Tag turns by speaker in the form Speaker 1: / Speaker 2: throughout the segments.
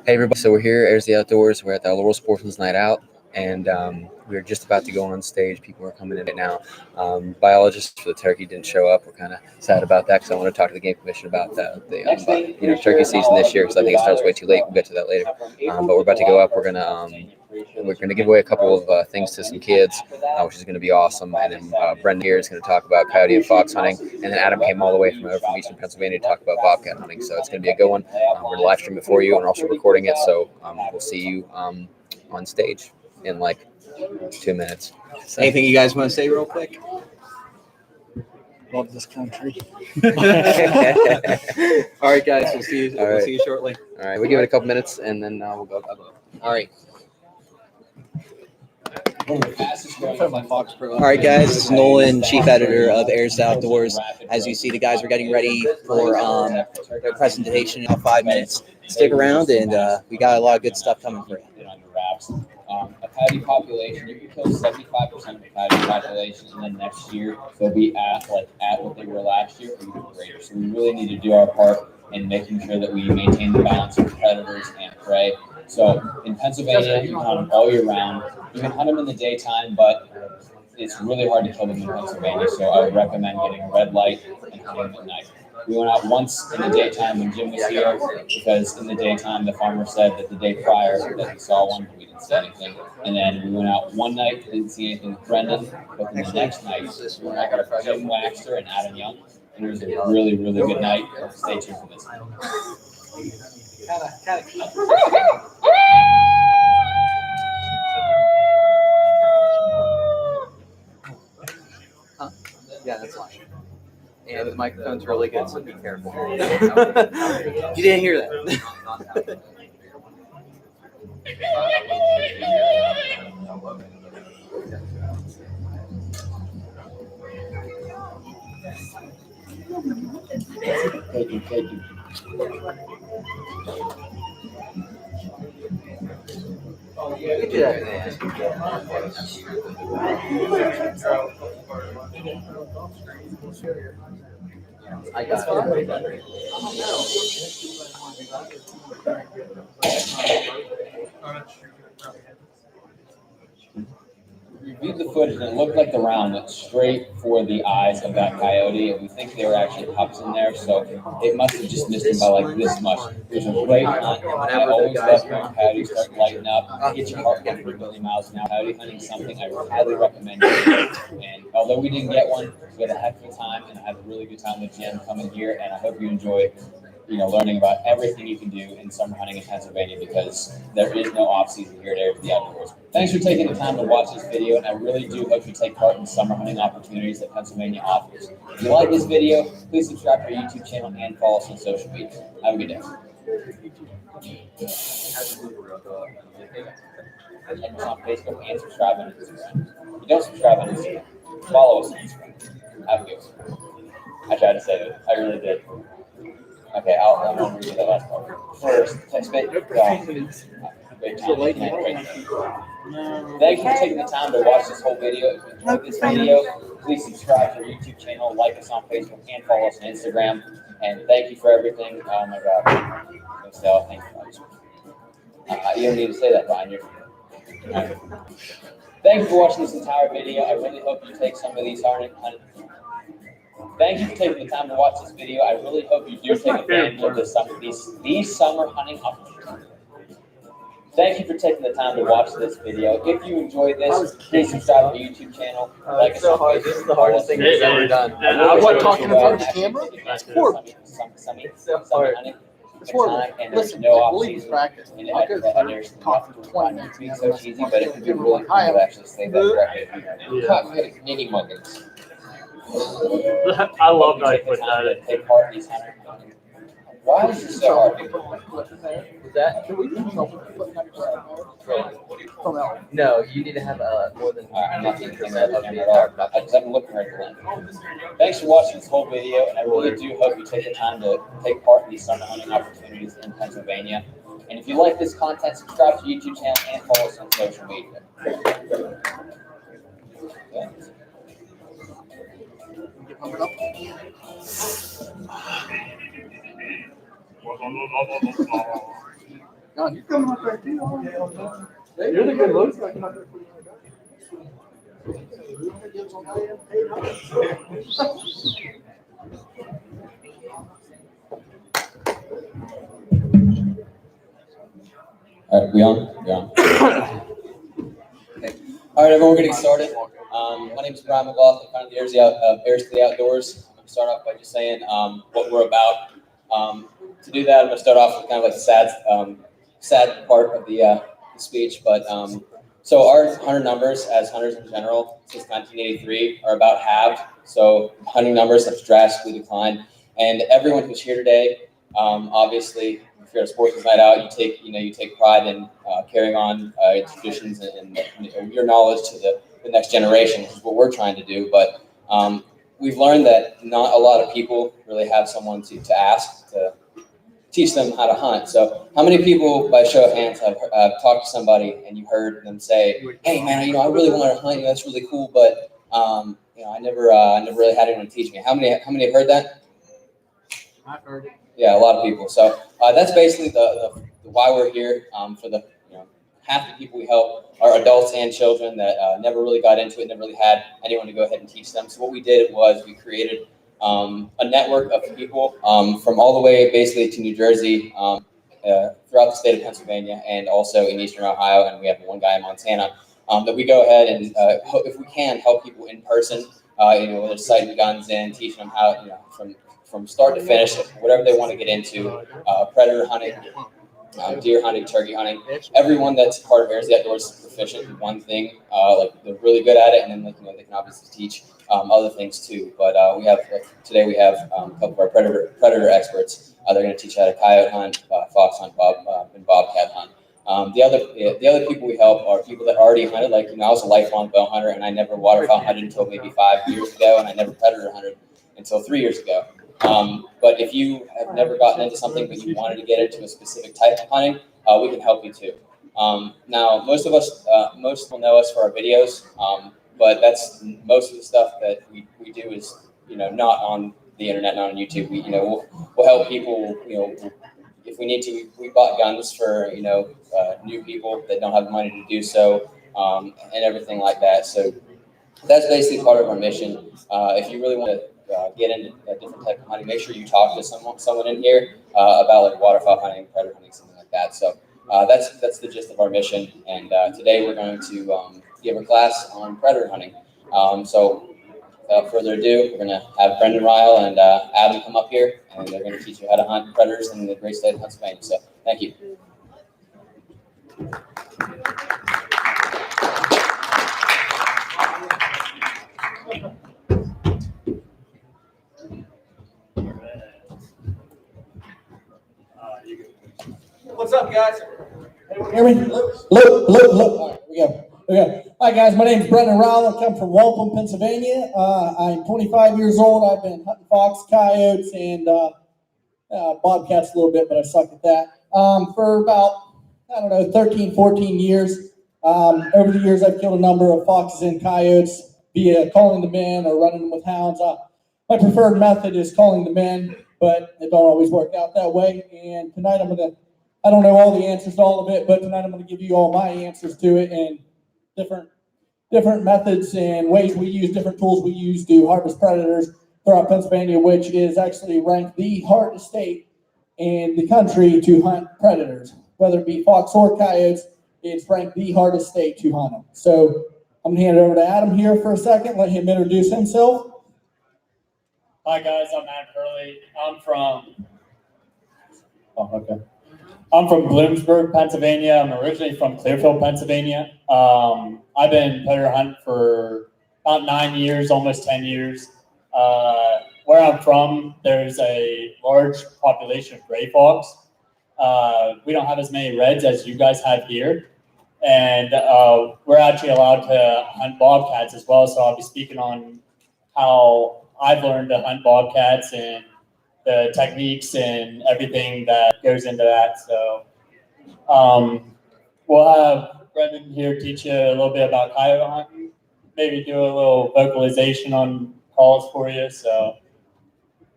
Speaker 1: Hey everybody, so we're here, Heirs the Outdoors. We're at the Laurel Sportsman's Night Out, and we're just about to go on stage. People are coming in right now. Biologists for the turkey didn't show up. We're kind of sad about that because I want to talk to the Game Commission about the turkey season this year because I think it starts way too late. We'll get to that later. But we're about to go up. We're gonna give away a couple of things to some kids, which is gonna be awesome. And then Brendan here is gonna talk about coyote and fox hunting, and then Adam came all the way from Eastern Pennsylvania to talk about bobcat hunting. So it's gonna be a good one. We're gonna live stream it for you, and we're also recording it. So we'll see you on stage in like 2 minutes. So.
Speaker 2: Anything you guys want to say real quick?
Speaker 3: Love this country.
Speaker 2: All right, guys. We'll see you. We'll see you shortly.
Speaker 1: All right, we'll give it a couple minutes, and then we'll go.
Speaker 2: All right. All right, guys. This is Nolan, chief editor of Heirs Outdoors. As you see, the guys are getting ready for their presentation in 5 minutes. Stick around, and we got a lot of good stuff coming for you.
Speaker 4: A coyote population, you can kill 75% of the coyote population, and then next year they'll be at what they were last year, or even greater. So we really need to do our part in making sure that we maintain the balance of predators and prey. So in Pennsylvania, you can hunt them all year round. You can hunt them in the daytime, but it's really hard to kill them in Pennsylvania. So I would recommend getting a red light and hunting them at night. We went out once in the daytime when Jim was here because in the daytime the farmer said that the day prior that he saw one, but we didn't see anything. And then we went out one night, didn't see anything with Brendan, but then the next night we went out with Jim Waxter and Adam Young, and it was a really, really good night. Stay tuned for this.
Speaker 2: Yeah, that's fine. And the microphone's really good, so be careful. You didn't hear that.
Speaker 4: Thank you.
Speaker 2: You do that. I got it.
Speaker 4: We viewed the footage and it looked like the round went straight for the eyes of that coyote, and we think there were actually pups in there, so it must have just missed him by like this much. It was a great hunt. I always love when coyotes start lighting up, get your heart going for a million miles an hour. Coyote hunting is something I highly recommend doing. And although we didn't get one, we had a heck of a time, and I had a really good time with Jim coming here, and I hope you enjoy learning about everything you can do in summer hunting in Pennsylvania, because there is no off-season here at Heirs the Outdoors. Thanks for taking the time to watch this video, and I really do hope you take part in summer hunting opportunities that Pennsylvania offers. If you like this video, please subscribe to our YouTube channel and follow us on social media. Have a good day. Check us on Facebook and subscribe on Instagram. If you don't subscribe on Instagram, follow us on Instagram. Have a good one. I tried to say it. I really did. Okay, I'm going to read that last part. First, text me. Great time. Thank you for taking the time to watch this whole video. If you enjoyed this video, please subscribe to our YouTube channel, like us on Facebook, and follow us on Instagram. And thank you for everything. Oh my God. So, thank you. You don't need to say that, Brian. Right. Thank you for watching this entire video. I really hope you take some of these Thank you for taking the time to watch this video. I really hope you do take advantage of these summer hunting opportunities. Thank you for taking the time to watch this video. If you enjoyed this, please subscribe to the YouTube channel. Like us on Facebook.
Speaker 1: This is the hardest thing we've ever done.
Speaker 3: What, talking in front of the camera? It's horrible.
Speaker 4: Summer hunting.
Speaker 3: It's horrible. Listen, we'll leave practice. I'll go through talk for 20 minutes.
Speaker 4: It's so cheesy, but it could be really cool to actually say that correctly. Nitty muggins.
Speaker 5: I love how you put that in.
Speaker 4: Take part in these hunting. Why is this so hard?
Speaker 1: Is that? No, you need to have more than.
Speaker 4: I'm not thinking that of the entire. I'm looking right at the link. Thanks for watching this whole video, and I really do hope you take the time to take part in these summer hunting opportunities in Pennsylvania. And if you like this content, subscribe to the YouTube channel and follow us on social media.
Speaker 3: God, you're coming up there too.
Speaker 5: You're the good looks.
Speaker 4: All right, we on? Yeah. Okay. All right, everyone, we're getting started. My name is Brian McLaughlin, kind of the Heirs to the Outdoors. I'm going to start off by just saying what we're about. To do that, I'm going to start off with kind of like the sad part of the speech. But so our hunter numbers, as hunters in general, since 1983, are about halved. So hunting numbers have drastically declined, and everyone who's here today, obviously, if you're at a Sportsman's night out, you take pride in carrying on traditions and your knowledge to the next generation, which is what we're trying to do. But we've learned that not a lot of people really have someone to ask to teach them how to hunt. So how many people, by show of hands, have talked to somebody and you heard them say, "Hey, man, I really want to hunt. That's really cool, but I never really had anyone teach me." How many have heard that?
Speaker 3: I've heard it.
Speaker 4: Yeah, a lot of people. So that's basically the why we're here. For the half the people we help are adults and children that never really got into it, never really had anyone to go ahead and teach them. So what we did was we created a network of people from all the way basically to New Jersey, throughout the state of Pennsylvania, and also in Eastern Ohio, and we have one guy in Montana, that we go ahead and, if we can, help people in person, whether it's sighting guns in, teaching them how, from start to finish, whatever they want to get into, predator hunting, deer hunting, turkey hunting. Everyone that's part of Heirs the Outdoors is proficient in one thing, they're really good at it, and then they can obviously teach other things too. But today we have a couple of our predator experts. They're going to teach you how to coyote hunt, fox hunt, and bobcat hunt. The other people we help are people that already hunted. Like I was a lifelong bow hunter, and I never waterfowl hunted until maybe 5 years ago, and I never predator hunted until 3 years ago. But if you have never gotten into something but you wanted to get into a specific type of hunting, we can help you too. Now, most will know us for our videos, but that's most of the stuff that we do is not on the internet, not on YouTube. We'll help people. If we need to, we bought guns for new people that don't have the money to do so, and everything like that. So that's basically part of our mission. If you really want to get into a different type of hunting, make sure you talk to someone in here about like waterfowl hunting, predator hunting, something like that. So that's the gist of our mission. And today we're going to give a class on predator hunting. So without further ado, we're going to have Brendan Ryle and Adam come up here, and they're going to teach you how to hunt predators in the great state of Pennsylvania. So thank you.
Speaker 6: What's up, guys? Anyone hear me? Look. All right, here we go. Hi, guys. My name is Brendan Ryle. I come from Waltham, Pennsylvania. I'm 25 years old. I've been hunting fox, coyotes, and bobcats a little bit, but I suck at that. For about, 13, 14 years. Over the years, I've killed a number of foxes and coyotes via calling them in or running them with hounds. My preferred method is calling them in, but it don't always work out that way. And tonight I don't know all the answers to all of it, but tonight I'm going to give you all my answers to it and different methods and ways we use, different tools we use to harvest predators throughout Pennsylvania, which is actually ranked the hardest state in the country to hunt predators. Whether it be fox or coyotes, it's ranked the hardest state to hunt them. So I'm going to hand it over to Adam here for a second, let him introduce himself.
Speaker 5: Hi guys, I'm Adam Hurley. I'm from Bloomsburg, Pennsylvania. I'm originally from Clearfield, Pennsylvania. I've been predator hunting for about 9 years, almost 10 years. Where I'm from, there's a large population of gray fox. We don't have as many reds as you guys have here. And we're actually allowed to hunt bobcats as well. So I'll be speaking on how I've learned to hunt bobcats and the techniques and everything that goes into that. So we'll have Brendan here teach you a little bit about coyote hunting, maybe do a little vocalization on calls for you. So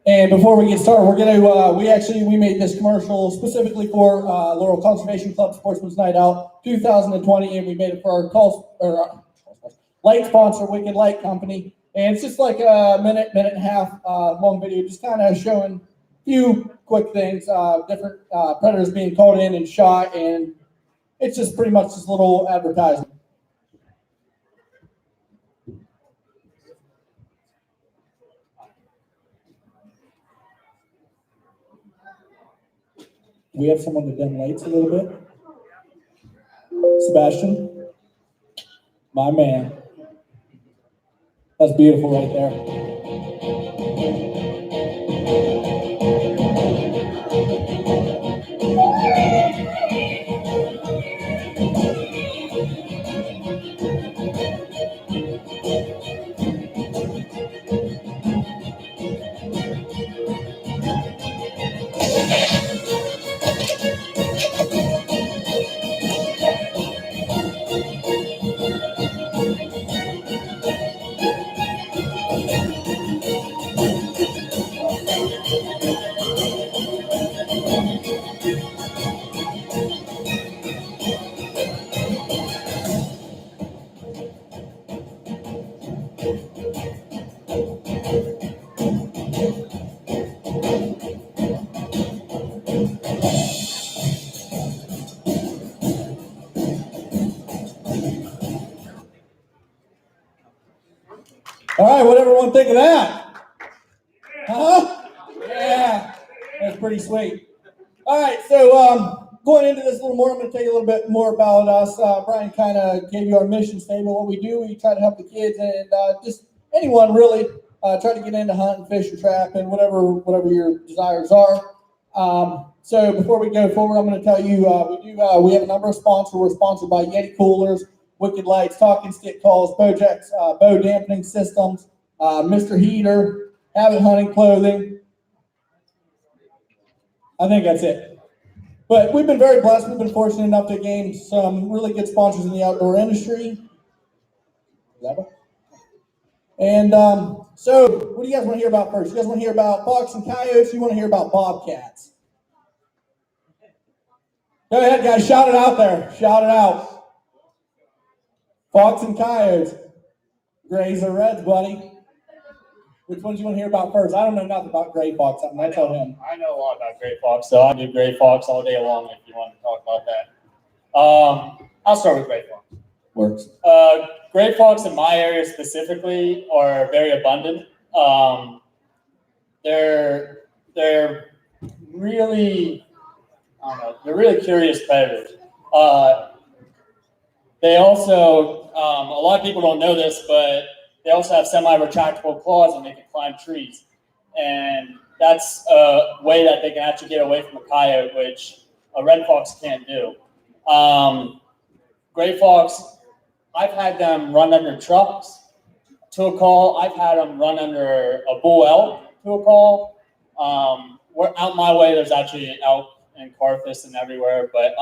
Speaker 6: And before we get started, we're gonna we made this commercial specifically for Laurel Conservation Club Sportsman's Night Out 2020, and we made it for our light sponsor, Wicked Light Company. And it's just like a minute and a half long video, just kind of showing a few quick things, different predators being called in and shot, and it's just pretty much this little advertisement. We have someone to dim lights a little bit. Sebastian, my man. That's beautiful right there. All right, what everyone think of that? Huh? Yeah, that's pretty sweet. All right, so going into this a little more, I'm going to tell you a little bit more about us. Brian kind of gave you our mission statement, what we do. We try to help the kids and just anyone really try to get into hunting, fish, or trap, and whatever your desires are. So before we go forward, I'm going to tell you we have a number of sponsors. We're sponsored by Yeti Coolers, Wicked Lights, Talking Stick Calls, Bojacks, Bow Dampening Systems, Mr. Heater, Habit Hunting Clothing. I think that's it. But we've been very blessed. We've been fortunate enough to gain some really good sponsors in the outdoor industry. And so what do you guys want to hear about first? You guys want to hear about fox and coyotes? Or you want to hear about bobcats? Go ahead, guys. Shout it out there. Shout it out. Fox and coyotes. Grays or reds, buddy. Which ones do you want to hear about first? I don't know nothing about gray fox. I'm going to tell him.
Speaker 5: I know a lot about gray fox, so I'll do gray fox all day long if you want to talk about that. I'll start with gray fox.
Speaker 6: Works.
Speaker 5: Gray fox in my area specifically are very abundant. They're really, I don't know, they're really curious predators. They also, a lot of people don't know this, but they also have semi-retractable claws and they can climb trees. And that's a way that they can actually get away from a coyote, which a red fox can't do. Gray fox, I've had them run under trucks to a call. I've had them run under a bull elk to a call. We're out my way, there's actually elk and carcass and everywhere. But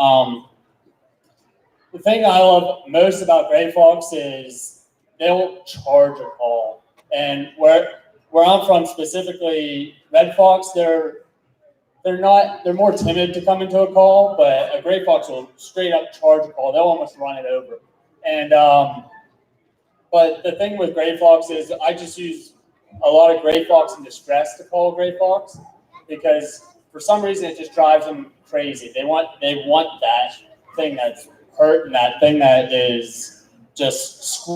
Speaker 5: the thing I love most about gray fox is they'll charge a call. And where I'm from specifically, red fox, they're more timid to come into a call, but a gray fox will straight up charge a call. They'll almost run it over. And but the thing with gray fox is I just use a lot of gray fox in distress to call gray fox because for some reason it just drives them crazy. They want that thing that's hurt and that thing that is just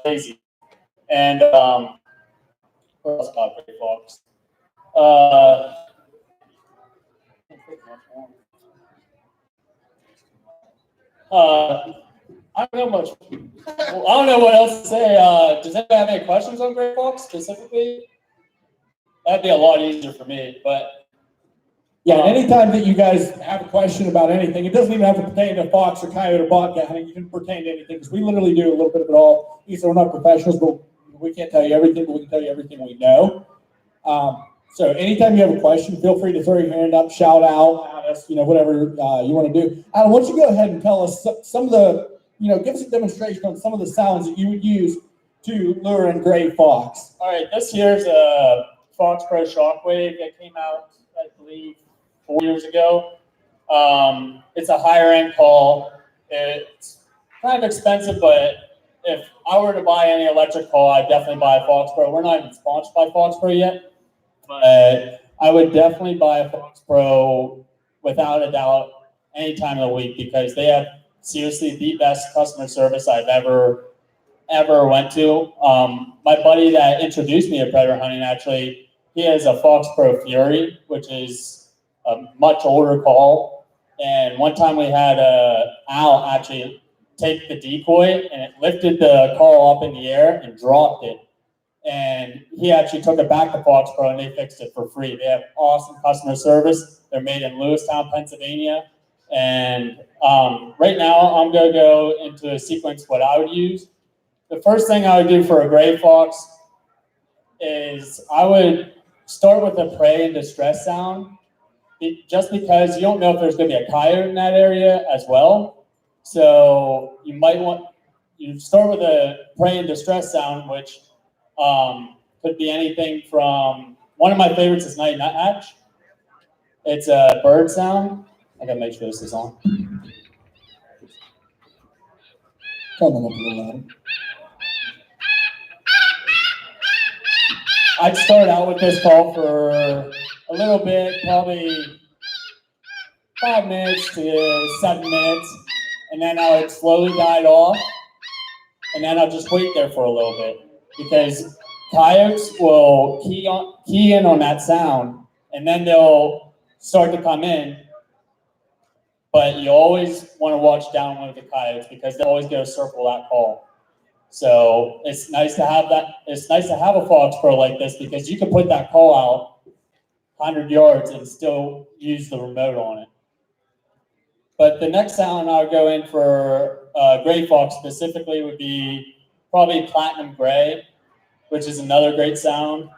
Speaker 5: crazy. And what else about gray fox? I don't know much. Well, I don't know what else to say. Does anybody have any questions on gray fox specifically? That'd be a lot easier for me, but.
Speaker 6: Yeah, anytime that you guys have a question about anything, it doesn't even have to pertain to fox or coyote or bobcat hunting. You can pertain to anything because we literally do a little bit of it all. We're not professionals, but we can't tell you everything, but we can tell you everything we know. So anytime you have a question, feel free to throw your hand up, shout out at us, whatever you want to do. Adam, why don't you go ahead and tell us some of the, give us a demonstration on some of the sounds that you would use to lure in gray fox.
Speaker 5: All right, this here's a Fox Pro Shockwave that came out, I believe, 4 years ago. It's a higher end call. It's kind of expensive, but if I were to buy any electric call, I'd definitely buy a Fox Pro. We're not even sponsored by Fox Pro yet, but I would definitely buy a Fox Pro without a doubt any time of the week, because they have seriously the best customer service I've ever went to. My buddy that introduced me to predator hunting, actually, he has a Fox Pro Fury, which is a much older call. And one time we had a owl actually take the decoy, and it lifted the call up in the air and dropped it. And he actually took it back to Fox Pro, and they fixed it for free. They have awesome customer service. They're made in Lewistown, Pennsylvania. And right now, I'm going to go into a sequence what I would use. The first thing I would do for a gray fox is I would start with a prey and distress sound, just because you don't know if there's going to be a coyote in that area as well. So you start with a prey and distress sound, which could be anything from, one of my favorites is night nuthatch. It's a bird sound. I gotta make sure this is on.
Speaker 6: Coming up a little louder.
Speaker 5: I'd start out with this call for a little bit, probably 5 minutes to 7 minutes, and then I would slowly guide off, and then I'll just wait there for a little bit, because coyotes will key in on that sound, and then they'll start to come in. But you always want to watch downwind with the coyotes, because they always go circle that call. So it's nice to have that. It's nice to have a Fox Pro like this, because you can put that call out 100 yards and still use the remote on it. But the next sound I would go in for gray fox specifically would be probably platinum gray, which is another great sound,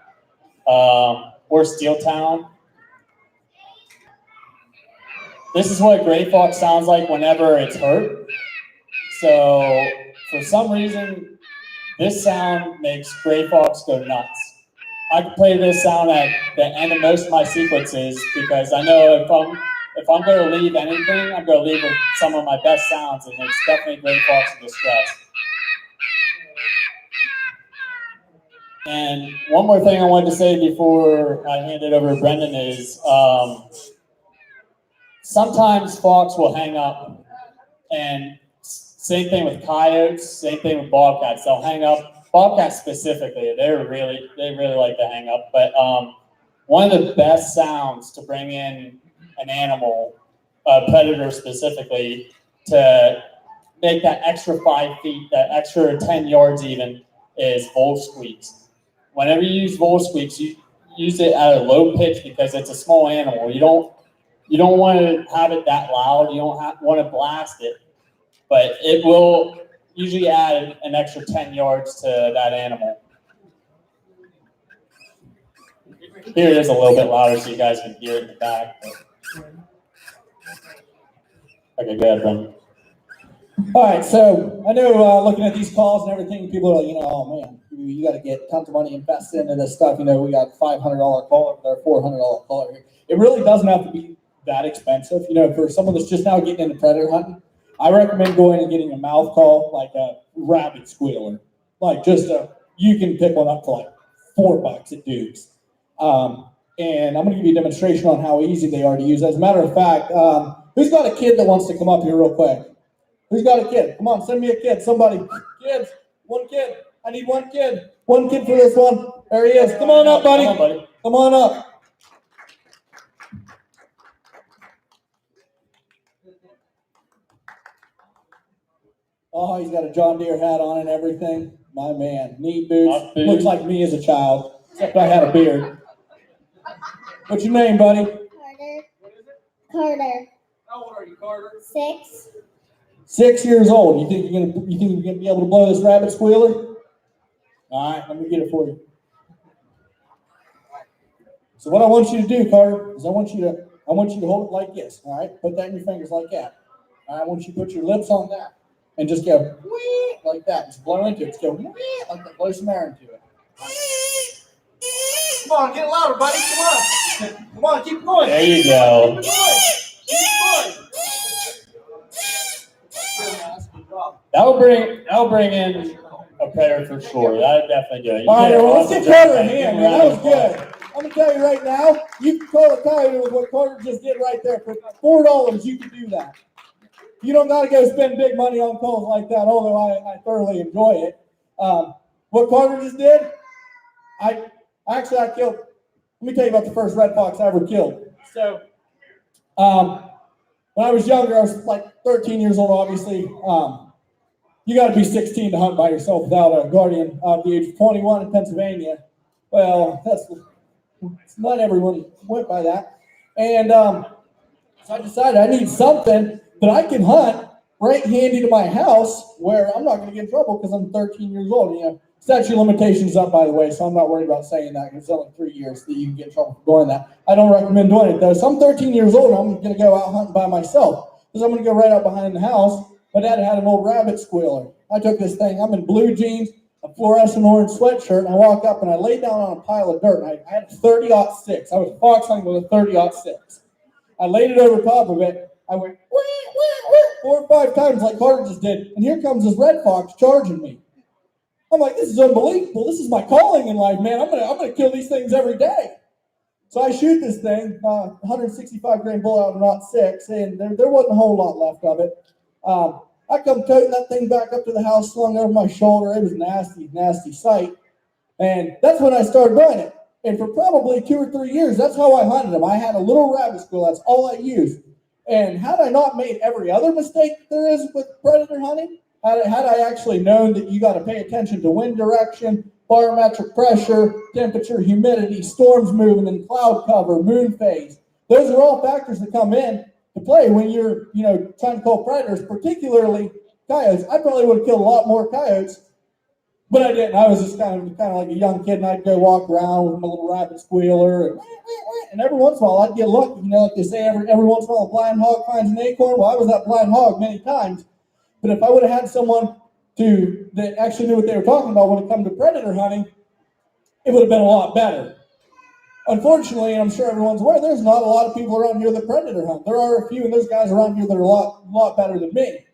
Speaker 5: or steel town. This is what gray fox sounds like whenever it's hurt. So for some reason, this sound makes gray fox go nuts. I can play this sound at the end of most of my sequences, because I know if I'm going to leave anything, I'm going to leave with some of my best sounds, and it's definitely gray fox in distress. And one more thing I wanted to say before I hand it over to Brendan is, sometimes fox will hang up, and same thing with coyotes, same thing with bobcats. They'll hang up. Bobcats specifically, they really like to hang up. But one of the best sounds to bring in an animal, a predator specifically, to make that extra 5 feet, that extra 10 yards even, is vole squeaks. Whenever you use vole squeaks, you use it at a low pitch, because it's a small animal. You don't want to have it that loud. You don't want to blast it, but it will usually add an extra 10 yards to that animal. Here it is a little bit louder so you guys can hear it in the back. But... Okay, go ahead, Brendan.
Speaker 6: All right, so I know looking at these calls and everything, people are like, oh man, you got to get tons of money invested into this stuff. We got $500 call over there, $400 call over here. It really doesn't have to be that expensive. For someone that's just now getting into predator hunting, I recommend going and getting a mouth call, like a rabbit squealer. Like you can pick one up for like $4 at Duke's. And I'm going to give you a demonstration on how easy they are to use. As a matter of fact, who's got a kid that wants to come up here real quick? Who's got a kid? Come on, send me a kid. Somebody. Kids. One kid. I need one kid. One kid for this one. There he is. Come on up, buddy.
Speaker 5: Come on, buddy.
Speaker 6: Come on up. Oh, he's got a John Deere hat on and everything. My man. Neat boots. Looks like me as a child, except I had a beard. What's your name, buddy?
Speaker 7: Carter. Carter.
Speaker 6: How old are you, Carter?
Speaker 7: 6.
Speaker 6: 6 years old. You think you're gonna be able to blow this rabbit squealer? All right, let me get it for you. So what I want you to do, Carter, is I want you to hold it like this. All right, put that in your fingers like that. All right, I want you to put your lips on that and just go wee like that. Just blow into it. Just go wee like that. Blow some air into it. Come on, get it louder, buddy. Come on. Come on, keep going.
Speaker 5: There you go. That'll bring in a predator for sure. That'll definitely do it.
Speaker 6: All right, well, let's get Carter a hand, man. That was good. I'm gonna tell you right now, you can call a coyote with what Carter just did right there. For $4, you can do that. You don't gotta go spend big money on calls like that, although I thoroughly enjoy it. What Carter just did, I killed. Let me tell you about the first red fox I ever killed. So, when I was younger, I was like 13 years old, obviously. You got to be 16 to hunt by yourself without a guardian of the age of 21 in Pennsylvania. Well, not everyone went by that. And so I decided I need something that I can hunt right handy to my house where I'm not going to get in trouble because I'm 13 years old. You know, statute of limitations up, by the way, so I'm not worried about saying that because it's only 3 years that you can get in trouble for doing that. I don't recommend doing it, though. So I'm 13 years old, and I'm going to go out hunting by myself because I'm going to go right out behind the house. My dad had an old rabbit squealer. I took this thing. I'm in blue jeans, a fluorescent orange sweatshirt, and I walk up and I lay down on a pile of dirt. And I had a 30-06. I was fox hunting with a 30-06. I laid it over top of it. I went 4 or 5 times like Carter just did, and here comes this red fox charging me. I'm like, this is unbelievable. This is my calling in life, man. I'm gonna kill these things every day. So I shoot this thing, 165 grain bull out of 06, and there wasn't a whole lot left of it. I come toting that thing back up to the house, slung over my shoulder. It was a nasty, nasty sight. And that's when I started doing it. And for probably 2 or 3 years, that's how I hunted them. I had a little rabbit squirrel. That's all I used. And had I not made every other mistake there is with predator hunting, had I actually known that you got to pay attention to wind direction, barometric pressure, temperature, humidity, storms moving, and cloud cover, moon phase, those are all factors that come in to play when you're, trying to call predators, particularly coyotes. I probably would have killed a lot more coyotes, but I didn't. I was just kind of like a young kid, and I'd go walk around with my little rabbit squealer, and every once in a while I'd get lucky. Like they say, every once in a while a blind hog finds an acorn. Well, I was that blind hog many times. But if I would have had someone that actually knew what they were talking about when it comes to predator hunting, it would have been a lot better. Unfortunately, and I'm sure everyone's aware, there's not a lot of people around here that predator hunt. There are a few, and there's guys around here that are a lot better than me.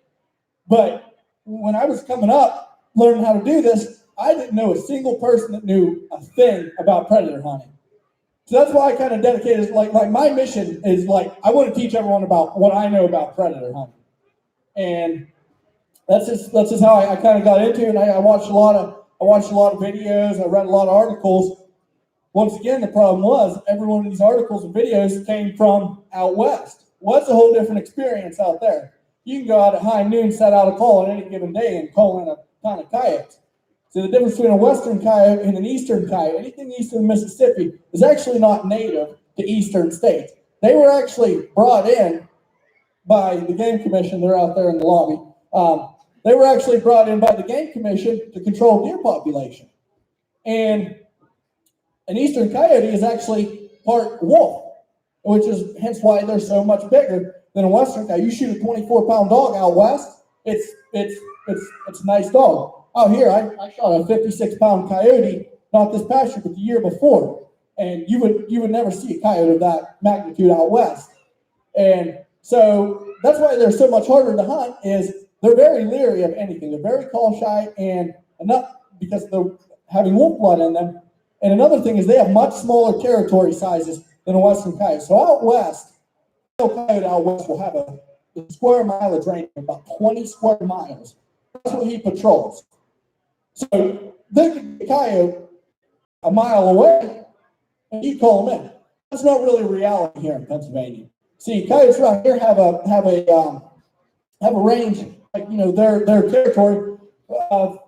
Speaker 6: But when I was coming up, learning how to do this, I didn't know a single person that knew a thing about predator hunting. So that's why I kind of dedicated, like my mission is I want to teach everyone about what I know about predator hunting. And that's just how I kind of got into it. And I watched a lot of videos. I read a lot of articles. Once again, the problem was every one of these articles and videos came from out west. Well, it's a whole different experience out there. You can go out at high noon, set out a call on any given day, and call in a ton of coyotes. So the difference between a western coyote and an eastern coyote, anything east of Mississippi, is actually not native to eastern states. They were actually brought in by the Game Commission. They're out there in the lobby. They were actually brought in by the Game Commission to control deer population. And an eastern coyote is actually part wolf, which is hence why they're so much bigger than a western coyote. You shoot a 24-pound dog out west, it's a nice dog. Out here, I shot a 56-pound coyote, not this past year, but the year before. And you would never see a coyote of that magnitude out west. And so that's why they're so much harder to hunt, is they're very leery of anything. They're very call shy, and enough because they're having wolf blood in them. And another thing is they have much smaller territory sizes than a western coyote. So out west, a coyote out west will have a square mileage range of about 20 square miles. That's what he patrols. So the coyote a mile away, and you call him in. That's not really a reality here in Pennsylvania. See, coyotes around here have a range, their territory of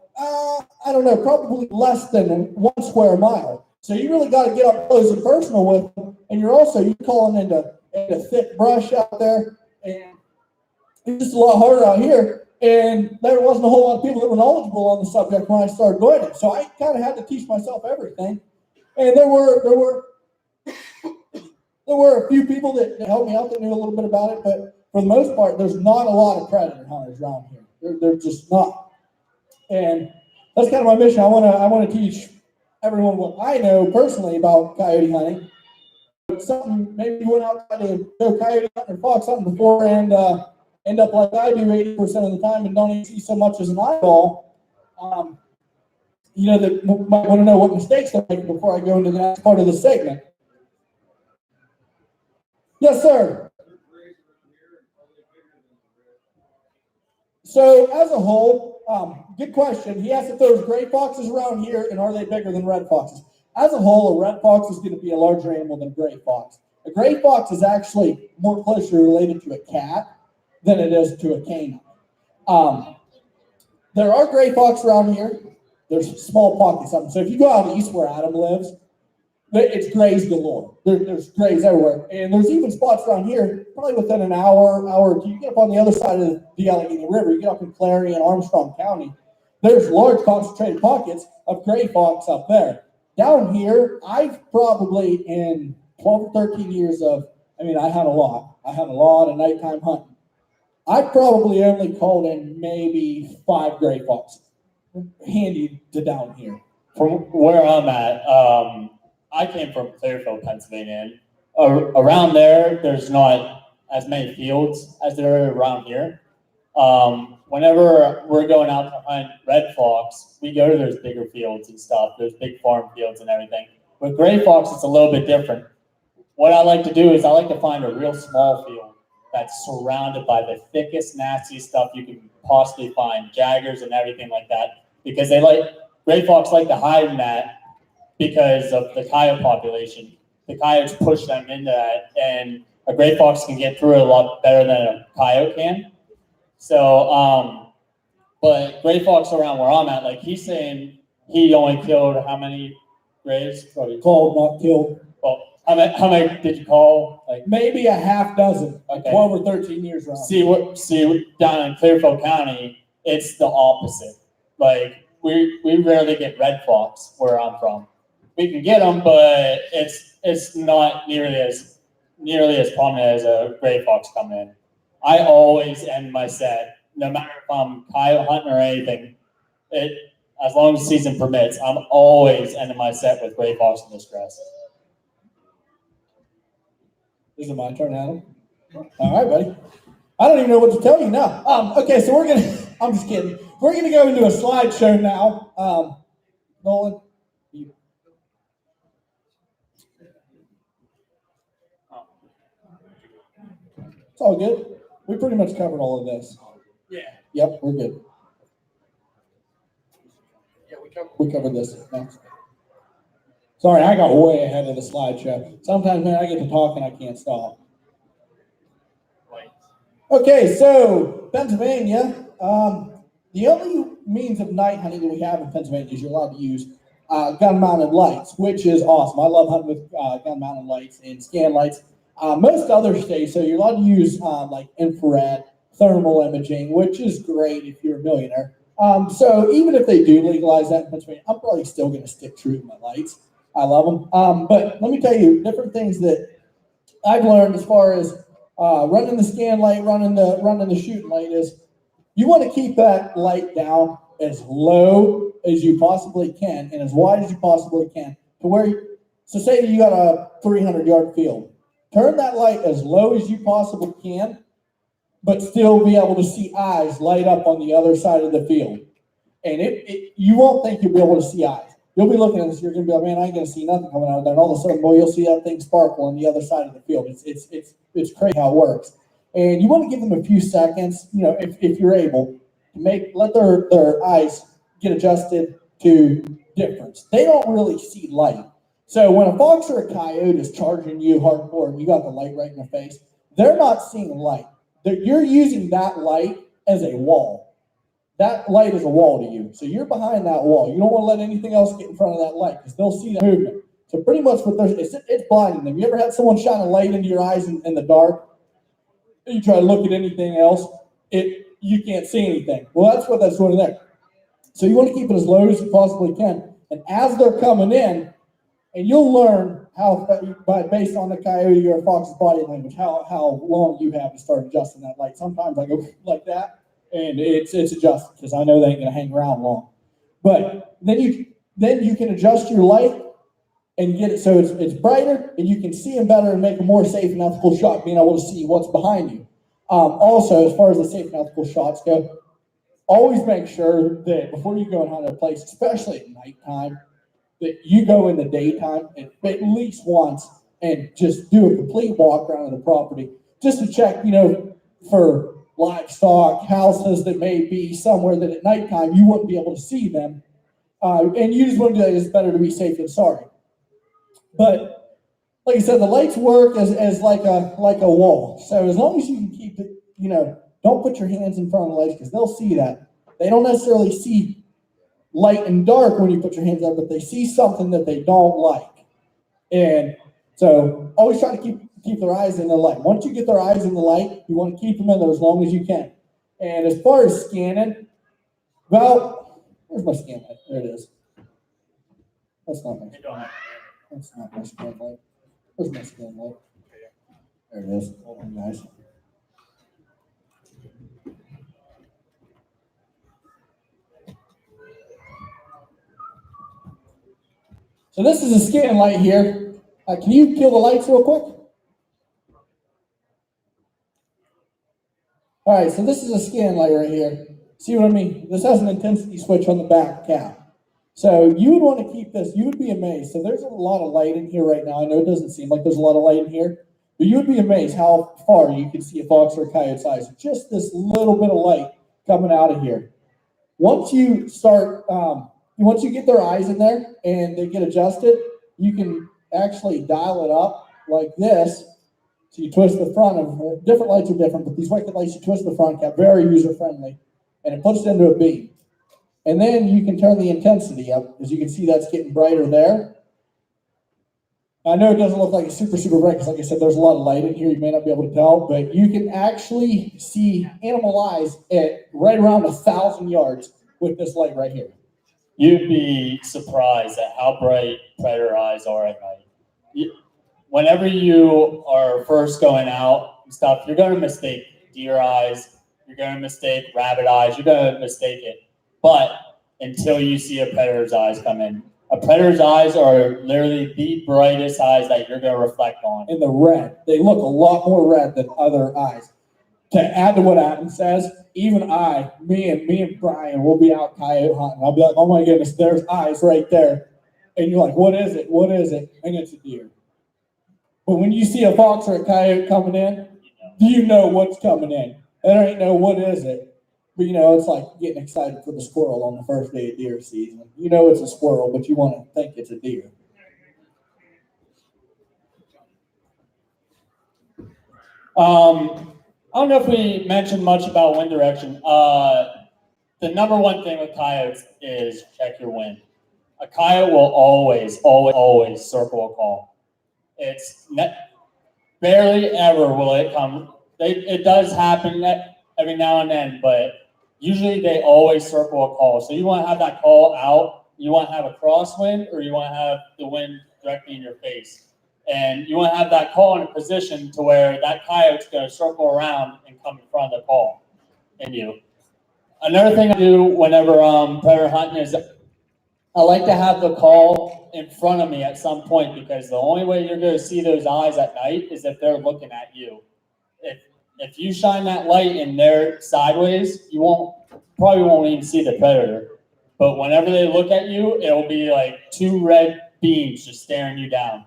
Speaker 6: I don't know, probably less than 1 square mile. So you really got to get up close and personal with them, and you're calling into thick brush out there, and it's just a lot harder out here. And there wasn't a whole lot of people that were knowledgeable on the subject when I started doing it. So I kind of had to teach myself everything. And there were a few people that helped me out that knew a little bit about it, but for the most part, there's not a lot of predator hunters around here. They're just not. And that's kind of my mission. I want to teach everyone what I know personally about coyote hunting. Something maybe you went out to go coyote hunting or fox hunting before and end up like I do 80% of the time and don't even see so much as an eyeball. That might want to know what mistakes they're making before I go into the next part of the segment. Yes, sir. So as a whole, good question. He asked if there's gray foxes around here and are they bigger than red foxes? As a whole, a red fox is going to be a larger animal than a gray fox. A gray fox is actually more closely related to a cat than it is to a canine. There are gray fox around here. There's small pockets of them. So if you go out east where Adam lives, it's grays galore. There's grays everywhere. And there's even spots around here, probably within an hour or two. You get up on the other side of the Allegheny River, you get up in Clary and Armstrong County, there's large concentrated pockets of gray fox up there. Down here, I've probably in 12 or 13 years I hunt a lot. I hunt a lot of nighttime hunting. I've probably only called in maybe 5 gray foxes handy to down here.
Speaker 5: From where I'm at, I came from Clearfield, Pennsylvania. And around there's not as many fields as there are around here. Whenever we're going out to hunt red fox, we go to those bigger fields and stuff, those big farm fields and everything. With gray fox, it's a little bit different. What I like to do is I like to find a real small field that's surrounded by the thickest, nastiest stuff you can possibly find, jaggers and everything like that, because gray fox like to hide in that because of the coyote population. The coyotes push them into that, and a gray fox can get through it a lot better than a coyote can. So, but gray fox around where I'm at, like he's saying he only killed how many grays?
Speaker 6: Called, not killed.
Speaker 5: Well, how many did you call? Like
Speaker 6: maybe a half dozen.
Speaker 5: Okay.
Speaker 6: 12 or 13 years around.
Speaker 5: See down in Clearfield County, it's the opposite. Like we rarely get red fox where I'm from. We can get them, but it's not nearly as prominent as a gray fox coming in. I always end my set, no matter if I'm coyote hunting or anything. As long as the season permits, I'm always ending my set with gray fox in distress.
Speaker 6: Is it my turn, Adam? All right, buddy. I don't even know what to tell you now. Okay, so I'm just kidding. We're gonna go into a slideshow now. Nolan. It's all good. We pretty much covered all of this.
Speaker 5: Yeah.
Speaker 6: Yep, we're good. Yeah, we covered this. Next. Sorry, I got way ahead of the slideshow. Sometimes, man, I get to talk and I can't stop. Okay, so Pennsylvania. The only means of night hunting that we have in Pennsylvania is you're allowed to use gun-mounted lights, which is awesome. I love hunting with gun-mounted lights and scan lights. Most other states, so you're allowed to use like infrared, thermal imaging, which is great if you're a millionaire. So even if they do legalize that in Pennsylvania, I'm probably still going to stick true to my lights. I love them. But let me tell you, different things that I've learned as far as running the scan light, running the shooting light is you want to keep that light down as low as you possibly can and as wide as you possibly can to where, so say you got a 300-yard field. Turn that light as low as you possibly can, but still be able to see eyes light up on the other side of the field. And you won't think you'll be able to see eyes. You'll be looking at this, you're going to be like, man, I ain't going to see nothing coming out of there. And all of a sudden, boy, you'll see that thing sparkle on the other side of the field. It's crazy how it works. And you want to give them a few seconds, if you're able, to let their eyes get adjusted to difference. They don't really see light. So when a fox or a coyote is charging you hardcore and you got the light right in their face, they're not seeing light. You're using that light as a wall. That light is a wall to you. So you're behind that wall. You don't want to let anything else get in front of that light because they'll see that movement. So pretty much it's blinding them. You ever had someone shine a light into your eyes in the dark? You try to look at anything else, you can't see anything. Well, that's what that's doing there. So you want to keep it as low as you possibly can. And as they're coming in, and you'll learn based on the coyote or fox's body language, how long you have to start adjusting that light. Sometimes I go like that, and it's adjusted because I know they ain't gonna hang around long. But then then you can adjust your light and get it so it's brighter, and you can see them better and make a more safe and ethical shot, being able to see what's behind you. Also, as far as the safe and ethical shots go, always make sure that before you go and hunt a place, especially at nighttime, that you go in the daytime at least once and just do a complete walk around of the property, just to check, for livestock, houses that may be somewhere that at nighttime you wouldn't be able to see them. And you just want to do that. It's better to be safe than sorry. But like I said, the lights work as like a wall. So as long as you can keep it, don't put your hands in front of the lights, because they'll see that. They don't necessarily see light and dark when you put your hands up, but they see something that they don't like. And so always try to keep their eyes in the light. Once you get their eyes in the light, you want to keep them in there as long as you can. And as far as scanning, well, where's my scan light? There it is. That's not my scan light. Where's my scan light? There it is. Hold on, guys. So this is a scan light here. Can you kill the lights real quick? All right, so this is a scan light right here. See what I mean? This has an intensity switch on the back cap. So you would want to keep this, you would be amazed. So there's a lot of light in here right now. I know it doesn't seem like there's a lot of light in here, but you would be amazed how far you can see a fox or a coyote's eyes. Just this little bit of light coming out of here. Once you start, once you get their eyes in there and they get adjusted, you can actually dial it up like this. So you twist the front of, different lights are different, but these wicked lights, you twist the front cap, very user-friendly, and it puts it into a beam. And then you can turn the intensity up. As you can see, that's getting brighter there. I know it doesn't look like it's super, super bright, because like I said, there's a lot of light in here. You may not be able to tell, but you can actually see animal eyes at right around 1,000 yards with this light right here.
Speaker 5: You'd be surprised at how bright predator eyes are at night. Whenever you are first going out and stuff, you're going to mistake deer eyes, you're going to mistake rabbit eyes, you're going to mistake it. But until you see a predator's eyes come in. A predator's eyes are literally the brightest eyes that you're going to reflect on.
Speaker 6: In the red. They look a lot more red than other eyes. To add to what Adam says, even me and Brian will be out coyote hunting. I'll be like, oh my goodness, there's eyes right there. And you're like, what is it? What is it? And it's a deer. But when you see a fox or a coyote coming in, you know what's coming in. There ain't no what is it. But it's like getting excited for the squirrel on the first day of deer season. You know it's a squirrel, but you want to think it's a deer.
Speaker 5: I don't know if we mentioned much about wind direction. The number one thing with coyotes is check your wind. A coyote will always circle a call. It's barely ever will it come. It does happen every now and then, but usually they always circle a call. So you want to have that call out. You want to have a crosswind, or you want to have the wind directly in your face. And you want to have that call in a position to where that coyote's going to circle around and come in front of the call in you. Another thing I do whenever predator hunting is I like to have the call in front of me at some point, because the only way you're going to see those eyes at night is if they're looking at you. If you shine that light in there sideways, you probably won't even see the predator. But whenever they look at you, it'll be like two red beams just staring you down.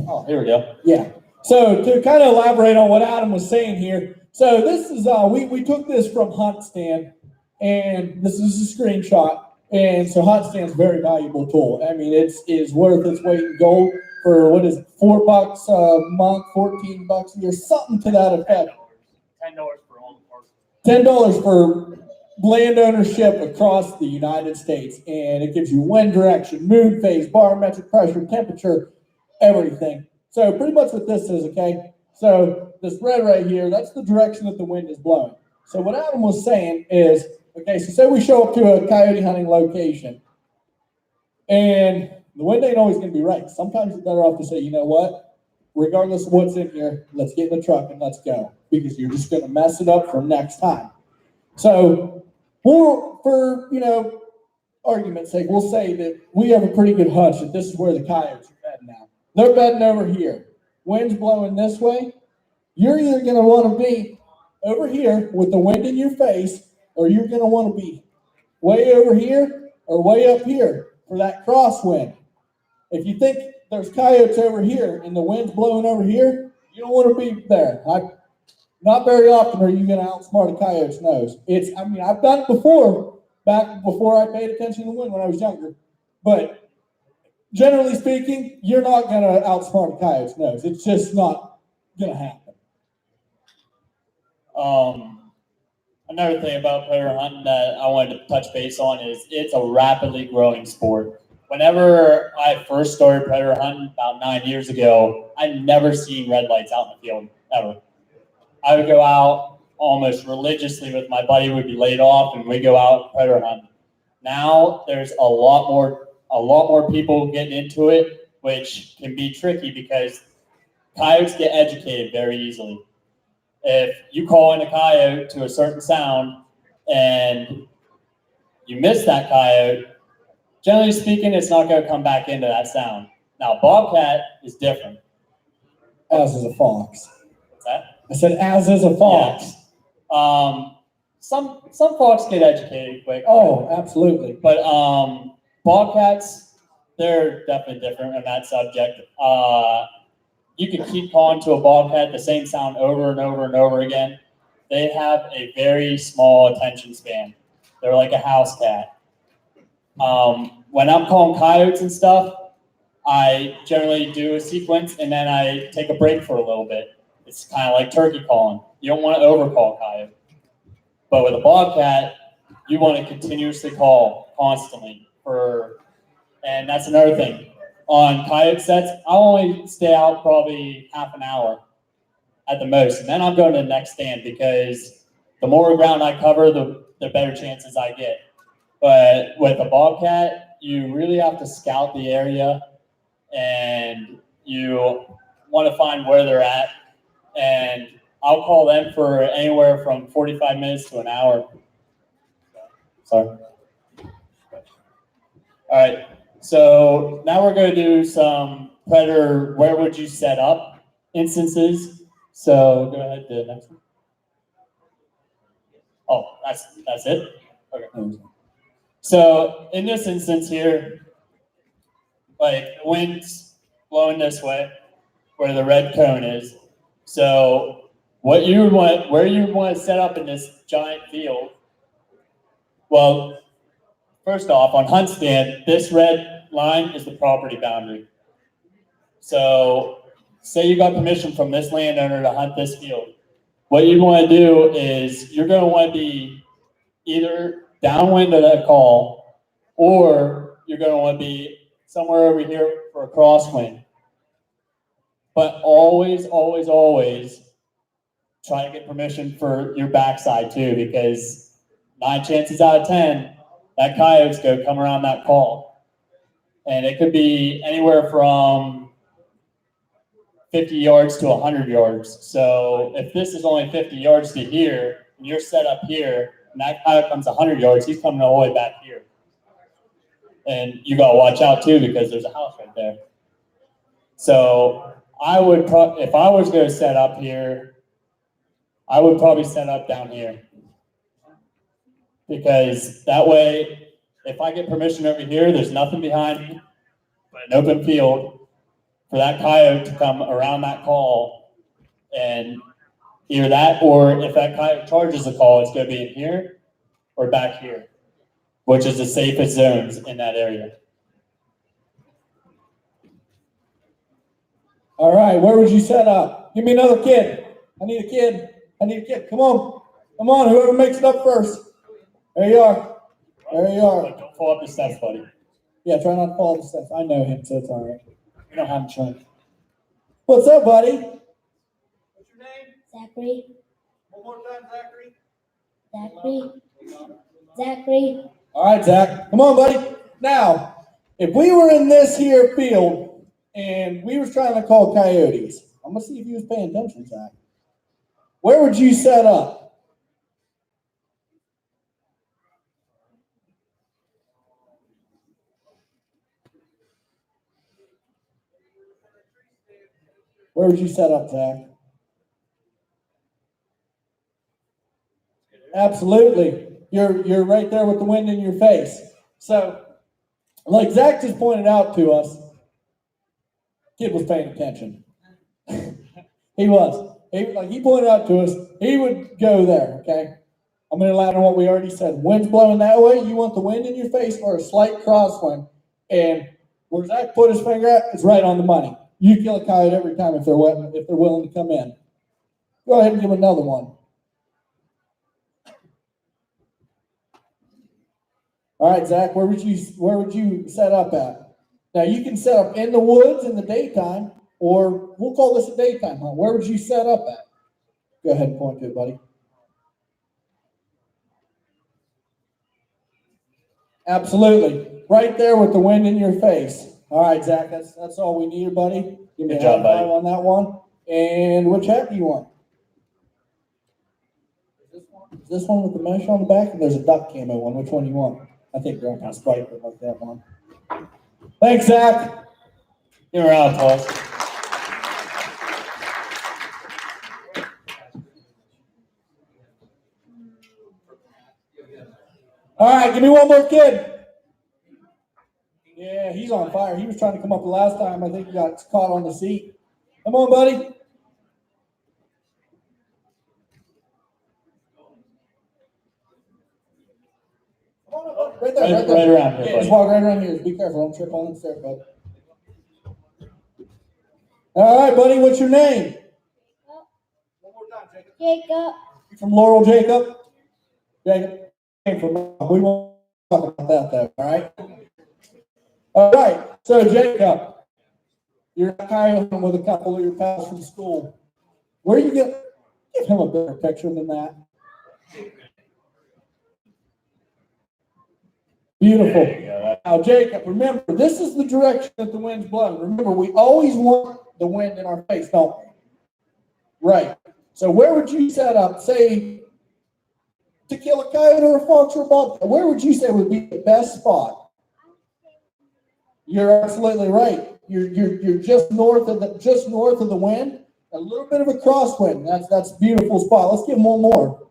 Speaker 5: Oh, here we go.
Speaker 6: Yeah. So to kind of elaborate on what Adam was saying here, so this is we took this from Hunt Stand, and this is a screenshot. And so Hunt Stand's a very valuable tool. I mean, it's worth its weight in gold for what is it, $4 a month, $14 a year, something to that effect.
Speaker 5: $10 for all the parts.
Speaker 6: $10 for land ownership across the United States, and it gives you wind direction, moon phase, barometric pressure, temperature, everything. So pretty much what this is, okay? So this red right here, that's the direction that the wind is blowing. So what Adam was saying is, okay, so say we show up to a coyote hunting location, and the wind ain't always going to be right. Sometimes you're better off to say, you know what? Regardless of what's in here, let's get in the truck and let's go, because you're just going to mess it up for next time. So for argument's sake, we'll say that we have a pretty good hunch that this is where the coyotes are bedding now. They're bedding over here. Wind's blowing this way. You're either going to want to be over here with the wind in your face, or you're going to want to be way over here or way up here for that crosswind. If you think there's coyotes over here and the wind's blowing over here, you don't want to be there. Not very often are you going to outsmart a coyote's nose. I've done it before, back before I paid attention to the wind when I was younger. But generally speaking, you're not going to outsmart a coyote's nose. It's just not going to happen.
Speaker 5: Another thing about predator hunting that I wanted to touch base on is it's a rapidly growing sport. Whenever I first started predator hunting about 9 years ago, I'd never seen red lights out in the field, ever. I would go out almost religiously with my buddy. We'd be laid off and we'd go out predator hunting. Now there's a lot more people getting into it, which can be tricky because coyotes get educated very easily. If you call in a coyote to a certain sound and you miss that coyote, generally speaking, it's not going to come back into that sound. Now, bobcat is different.
Speaker 6: As is a fox.
Speaker 5: What's that?
Speaker 6: I said, as is a fox.
Speaker 5: Yes. Some fox get educated quick.
Speaker 6: Oh, absolutely.
Speaker 5: But bobcats, they're definitely different on that subject. You can keep calling to a bobcat the same sound over and over and over again. They have a very small attention span. They're like a house cat. When I'm calling coyotes and stuff, I generally do a sequence and then I take a break for a little bit. It's kind of like turkey calling. You don't want to overcall coyote. But with a bobcat, you want to continuously call constantly and that's another thing. On coyote sets, I'll only stay out probably half an hour at the most. And then I'm going to the next stand because the more ground I cover, the better chances I get. But with a bobcat, you really have to scout the area and you want to find where they're at. And I'll call them for anywhere from 45 minutes to an hour. Sorry. All right. So now we're going to do some predator, where would you set up instances. So go ahead to the next one. Oh, that's it? Okay. So in this instance here, like the wind's blowing this way, where the red cone is. So where you would want to set up in this giant field, well, first off, on hunt stand, this red line is the property boundary. So say you got permission from this landowner to hunt this field. What you want to do is you're going to want to be either downwind of that call, or you're going to want to be somewhere over here for a crosswind. But always, always, always try to get permission for your backside too, because 9 chances out of 10, that coyote's going to come around that call. And it could be anywhere from 50 yards to 100 yards. So if this is only 50 yards to here, and you're set up here, and that coyote comes 100 yards, he's coming all the way back here. And you got to watch out too, because there's a house right there. So I would, if I was going to set up here, I would probably set up down here. Because that way, if I get permission over here, there's nothing behind me but an open field for that coyote to come around that call. And either that, or if that coyote charges the call, it's going to be in here or back here, which is the safest zones in that area.
Speaker 6: All right, where would you set up? Give me another kid. I need a kid. Come on, whoever makes it up first. There you are.
Speaker 5: Don't fall up the steps, buddy.
Speaker 6: Yeah, try not to fall up the steps. I know him, so it's all right. We don't have him trying. What's up, buddy? What's your name?
Speaker 7: Zachary.
Speaker 6: One more time, Zachary.
Speaker 7: Zachary.
Speaker 6: All right, Zach. Come on, buddy. Now, if we were in this here field and we was trying to call coyotes, I'm going to see if you was paying attention, Zach. Where would you set up? Where would you set up, Zach? Absolutely. You're right there with the wind in your face. So, like Zach just pointed out to us, kid was paying attention. He was. He pointed out to us, he would go there, okay? I'm going to elaborate on what we already said. Wind's blowing that way, you want the wind in your face or a slight crosswind. And where Zach put his finger at is right on the money. You kill a coyote every time if they're willing to come in. Go ahead and give another one. All right, Zach, where would you set up at? Now you can set up in the woods in the daytime, or we'll call this a daytime hunt. Where would you set up at? Go ahead and point to it, buddy. Absolutely. Right there with the wind in your face. All right, Zach, that's all we needed, buddy. Give me a high five on that one. And which hat do you want? Is this one with the mesh on the back? And there's a duck camo one. Which one do you want? I think they're kind of spiked like that one. Thanks, Zach.
Speaker 5: Give a round of applause.
Speaker 6: All right, give me one more kid. Yeah, he's on fire. He was trying to come up the last time. I think he got caught on the seat. Come on, buddy. Right there,
Speaker 5: right around here.
Speaker 6: Yeah, just walk right around here. Be careful. Don't trip on the stairs, bud. All right, buddy. What's your name? One more time, Jacob.
Speaker 7: Jacob.
Speaker 6: You from Laurel, Jacob? Jacob. We won't talk about that, though. All right. All right. So, Jacob, you're coyote hunting with a couple of your pals from school. Where you get? Give him a better picture than that. Beautiful. Now, Jacob, remember, this is the direction that the wind's blowing. Remember, we always want the wind in our face, don't we? Right. So where would you set up, say, to kill a coyote or a fox or a bobcat? Where would you say would be the best spot? You're absolutely right. You're just north of the wind. A little bit of a crosswind. That's a beautiful spot. Let's give him one more.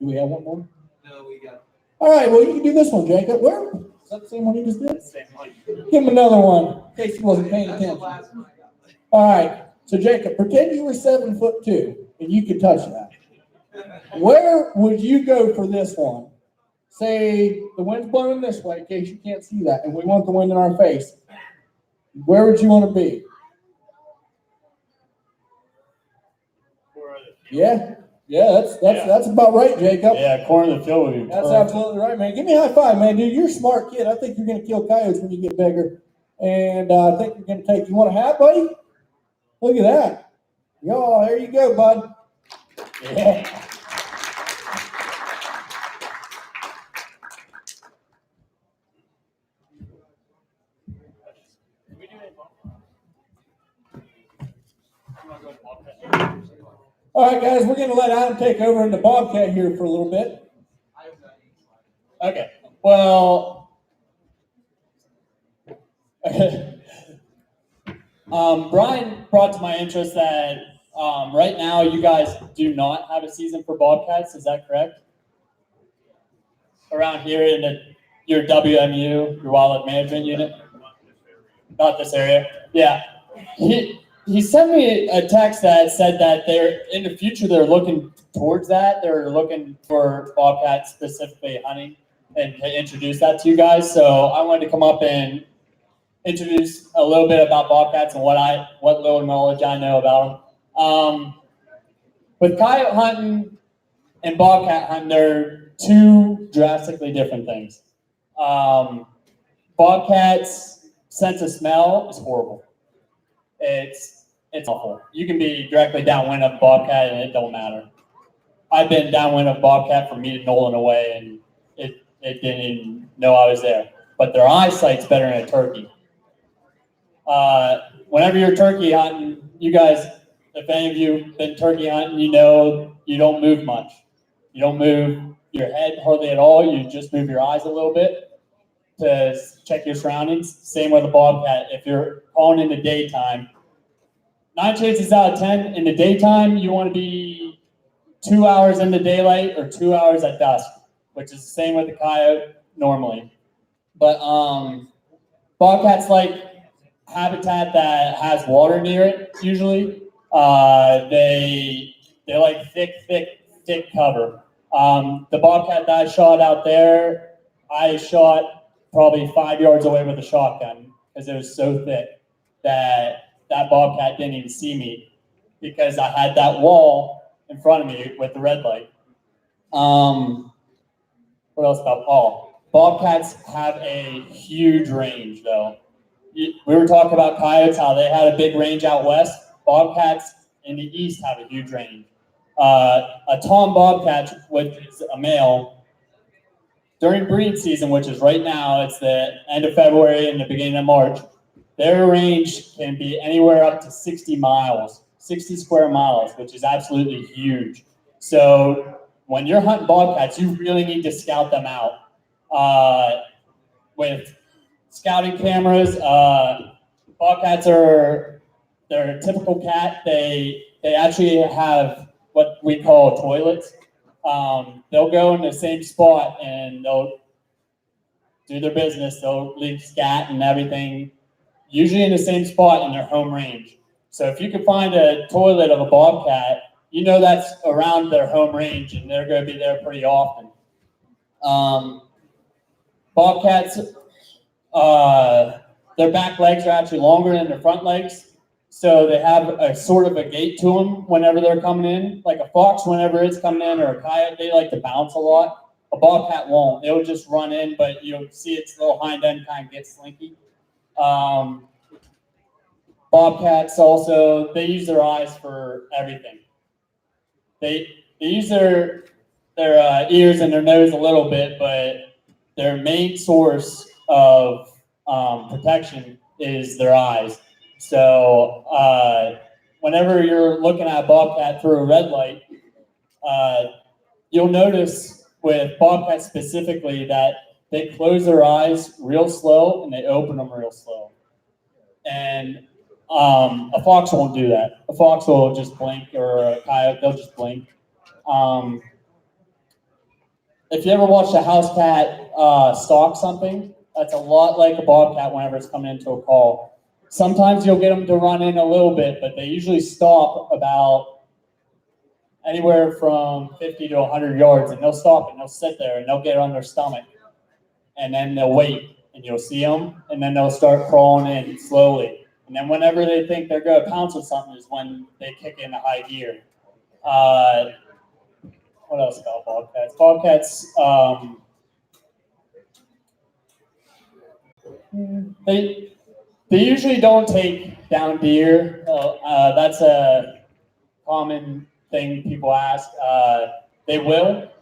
Speaker 6: Do we have one more?
Speaker 3: No, we got.
Speaker 6: All right, well, you can do this one, Jacob. Where? Is that the same one you just did? Give him another one, in case he wasn't paying attention. All right, so Jacob, pretend you were 7'2" and you could touch that. Where would you go for this one? Say the wind's blowing this way, in case you can't see that, and we want the wind in our face. Where would you want to be? Yeah, that's about right, Jacob.
Speaker 5: Yeah, corner of the field would be
Speaker 6: That's
Speaker 5: perfect.
Speaker 6: absolutely right, man. Give me a high five, man, dude. You're a smart kid. I think you're going to kill coyotes when you get bigger. And I think you're going to take. You want a hat, buddy? Look at that. Yo, there you go, bud. Yeah. All right, guys, we're going to let Adam take over in the Bobcat here for a little bit.
Speaker 5: Okay. Well, Brian brought to my interest that right now you guys do not have a season for Bobcats. Is that correct? Around here in your WMU, your Wildlife Management Unit? Not this area. Yeah. He sent me a text that said that they're in the future they're looking towards that. They're looking for bobcats specifically hunting and to introduce that to you guys. So I wanted to come up and introduce a little bit about bobcats and what little knowledge I know about them. With coyote hunting and bobcat hunting, they're two drastically different things. Bobcats' sense of smell is horrible. It's awful. You can be directly downwind of a bobcat and it don't matter. I've been downwind of a bobcat from me to Nolan away and it didn't even know I was there. But their eyesight's better than a turkey. Whenever you're turkey hunting, you guys, if any of you have been turkey hunting, you know you don't move much. You don't move your head hardly at all. You just move your eyes a little bit to check your surroundings. Same with a bobcat. If you're calling in the daytime, 9 chances out of 10 in the daytime, you want to be 2 hours in the daylight or 2 hours at dusk, which is the same with the coyote normally. But bobcats like habitat that has water near it usually. They like thick cover. The bobcat that I shot out there, I shot probably 5 yards away with a shotgun because it was so thick that bobcat didn't even see me because I had that wall in front of me with the red light. What else about bobcats have a huge range though. We were talking about coyotes, how they had a big range out west. Bobcats in the east have a huge range. A tom bobcat, which is a male, during breeding season, which is right now, it's the end of February and the beginning of March, their range can be anywhere up to 60 miles, 60 square miles, which is absolutely huge. So when you're hunting bobcats, you really need to scout them out. With scouting cameras, bobcats they're a typical cat. They actually have what we call toilets. They'll go in the same spot and they'll do their business. They'll leave scat and everything, usually in the same spot in their home range. So if you can find a toilet of a bobcat, you know that's around their home range and they're going to be there pretty often. Bobcats, their back legs are actually longer than their front legs. So they have a sort of a gait to them whenever they're coming in. Like a fox, whenever it's coming in, or a coyote, they like to bounce a lot. A bobcat won't. It'll just run in, but you'll see its little hind end kind of get slinky. Bobcats also, they use their eyes for everything. They use their ears and their nose a little bit, but their main source of protection is their eyes. So whenever you're looking at a bobcat through a red light, you'll notice with bobcats specifically that they close their eyes real slow and they open them real slow. And a fox won't do that. A fox will just blink, or a coyote, they'll just blink. If you ever watch a house cat stalk something, that's a lot like a bobcat whenever it's coming into a call. Sometimes you'll get them to run in a little bit, but they usually stop about anywhere from 50 to 100 yards, and they'll stop and they'll sit there and they'll get on their stomach, and then they'll wait, and you'll see them, and then they'll start crawling in slowly. And then whenever they think they're going to pounce with something is when they kick in the high gear. What else about bobcats? Bobcats, they usually don't take down deer. That's a common thing people ask. They will.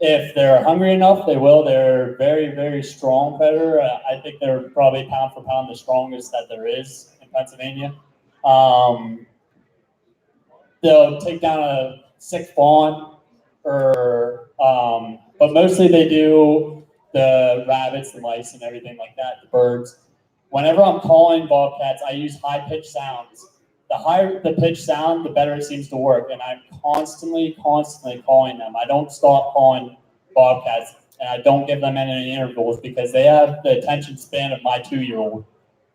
Speaker 5: If they're hungry enough, they will. They're very, very strong predator. I think they're probably pound for pound the strongest that there is in Pennsylvania. They'll take down a sick fawn, but mostly they do the rabbits, the mice, and everything like that, the birds. Whenever I'm calling bobcats, I use high-pitched sounds. The higher the pitch sound, the better it seems to work. And I'm constantly calling them. I don't stop calling bobcats, and I don't give them any intervals because they have the attention span of my 2-year-old.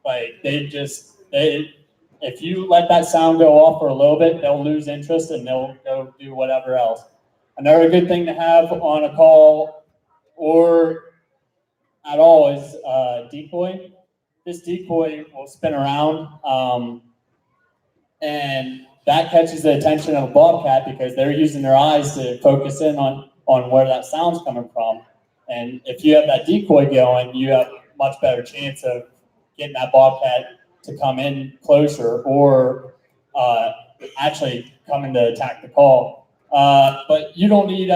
Speaker 5: Like if you let that sound go off for a little bit, they'll lose interest and they'll go do whatever else. Another good thing to have on a call or at all is decoy. This decoy will spin around. And that catches the attention of a bobcat because they're using their eyes to focus in on where that sound's coming from. And if you have that decoy going, you have a much better chance of getting that bobcat to come in closer or actually coming to attack the call. But you don't need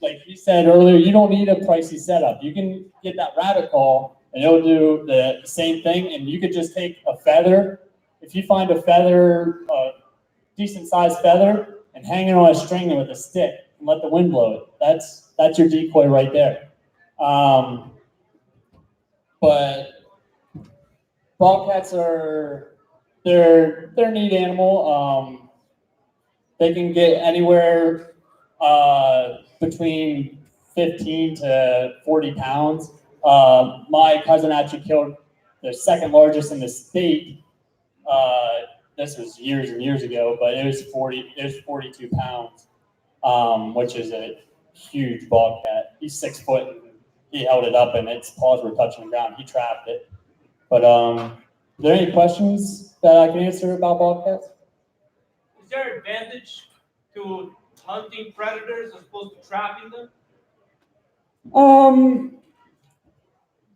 Speaker 5: like you said earlier, you don't need a pricey setup. You can get that rabbit call and it'll do the same thing. And you could just take a feather. If you find a feather, decent sized feather, and hang it on a string with a stick and let the wind blow it, that's your decoy right there. But bobcats are they're a neat animal. They can get anywhere between 15 to 40 pounds. My cousin actually killed the second largest in the state. This was years and years ago, but it was 42 pounds, which is a huge bobcat. He's 6 foot, and he held it up, and its paws were touching the ground. He trapped it. But are there any questions that I can answer about bobcats?
Speaker 8: Is there advantage to hunting predators as opposed to trapping them?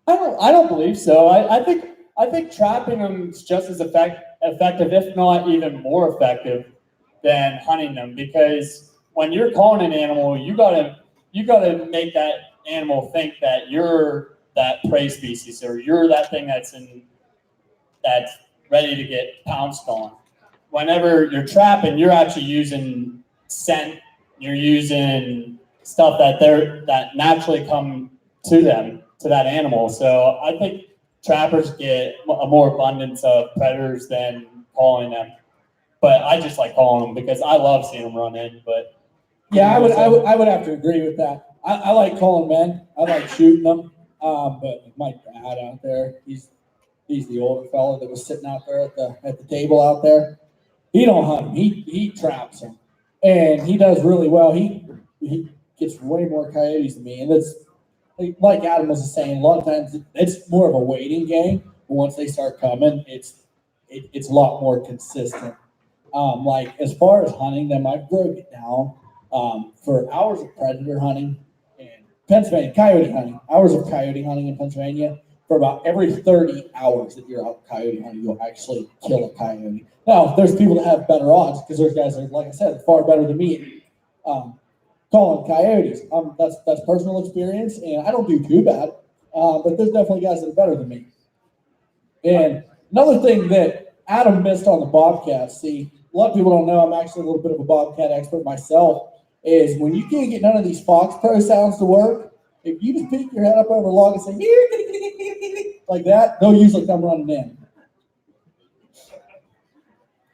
Speaker 5: I don't believe so. I think trapping them is just as effective, if not even more effective, than hunting them. Because when you're calling an animal, you gotta make that animal think that you're that prey species, or you're that thing that's ready to get pounced on. Whenever you're trapping, you're actually using scent. You're using stuff that naturally come to that animal. So I think trappers get a more abundance of predators than calling them. But I just like calling them because I love seeing them run in. But
Speaker 6: yeah, I would have to agree with that. I like calling men. I like shooting them. But my dad out there, he's the older fella that was sitting out there at the table out there. He don't hunt them. He traps them, and he does really well. He gets way more coyotes than me, and that's like Adam was saying. A lot of times it's more of a waiting game, but once they start coming, it's a lot more consistent. Like as far as hunting them, I broke it down for hours of predator hunting in Pennsylvania, coyote hunting. Hours of coyote hunting in Pennsylvania. For about every 30 hours that you're out coyote hunting, you'll actually kill a coyote. Now, there's people that have better odds because those guys are, like I said, far better than me. Calling coyotes. That's personal experience, and I don't do too bad. But there's definitely guys that are better than me. And another thing that Adam missed on the bobcats, see, a lot of people don't know I'm actually a little bit of a bobcat expert myself, is when you can't get none of these fox pro sounds to work, if you just peek your head up over a log and say, like that, they'll usually come running in.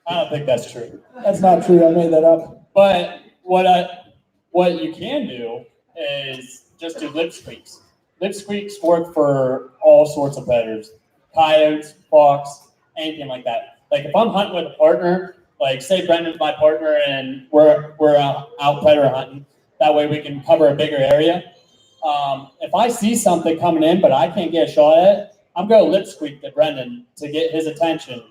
Speaker 5: I don't think that's true.
Speaker 6: That's not true. I made that up.
Speaker 5: But what you can do is just do lip squeaks. Lip squeaks work for all sorts of predators. Coyotes, fox, anything like that. Like if I'm hunting with a partner, like say Brendan's my partner and we're out predator hunting, that way we can cover a bigger area. If I see something coming in but I can't get a shot at it, I'm going to lip squeak to Brendan to get his attention,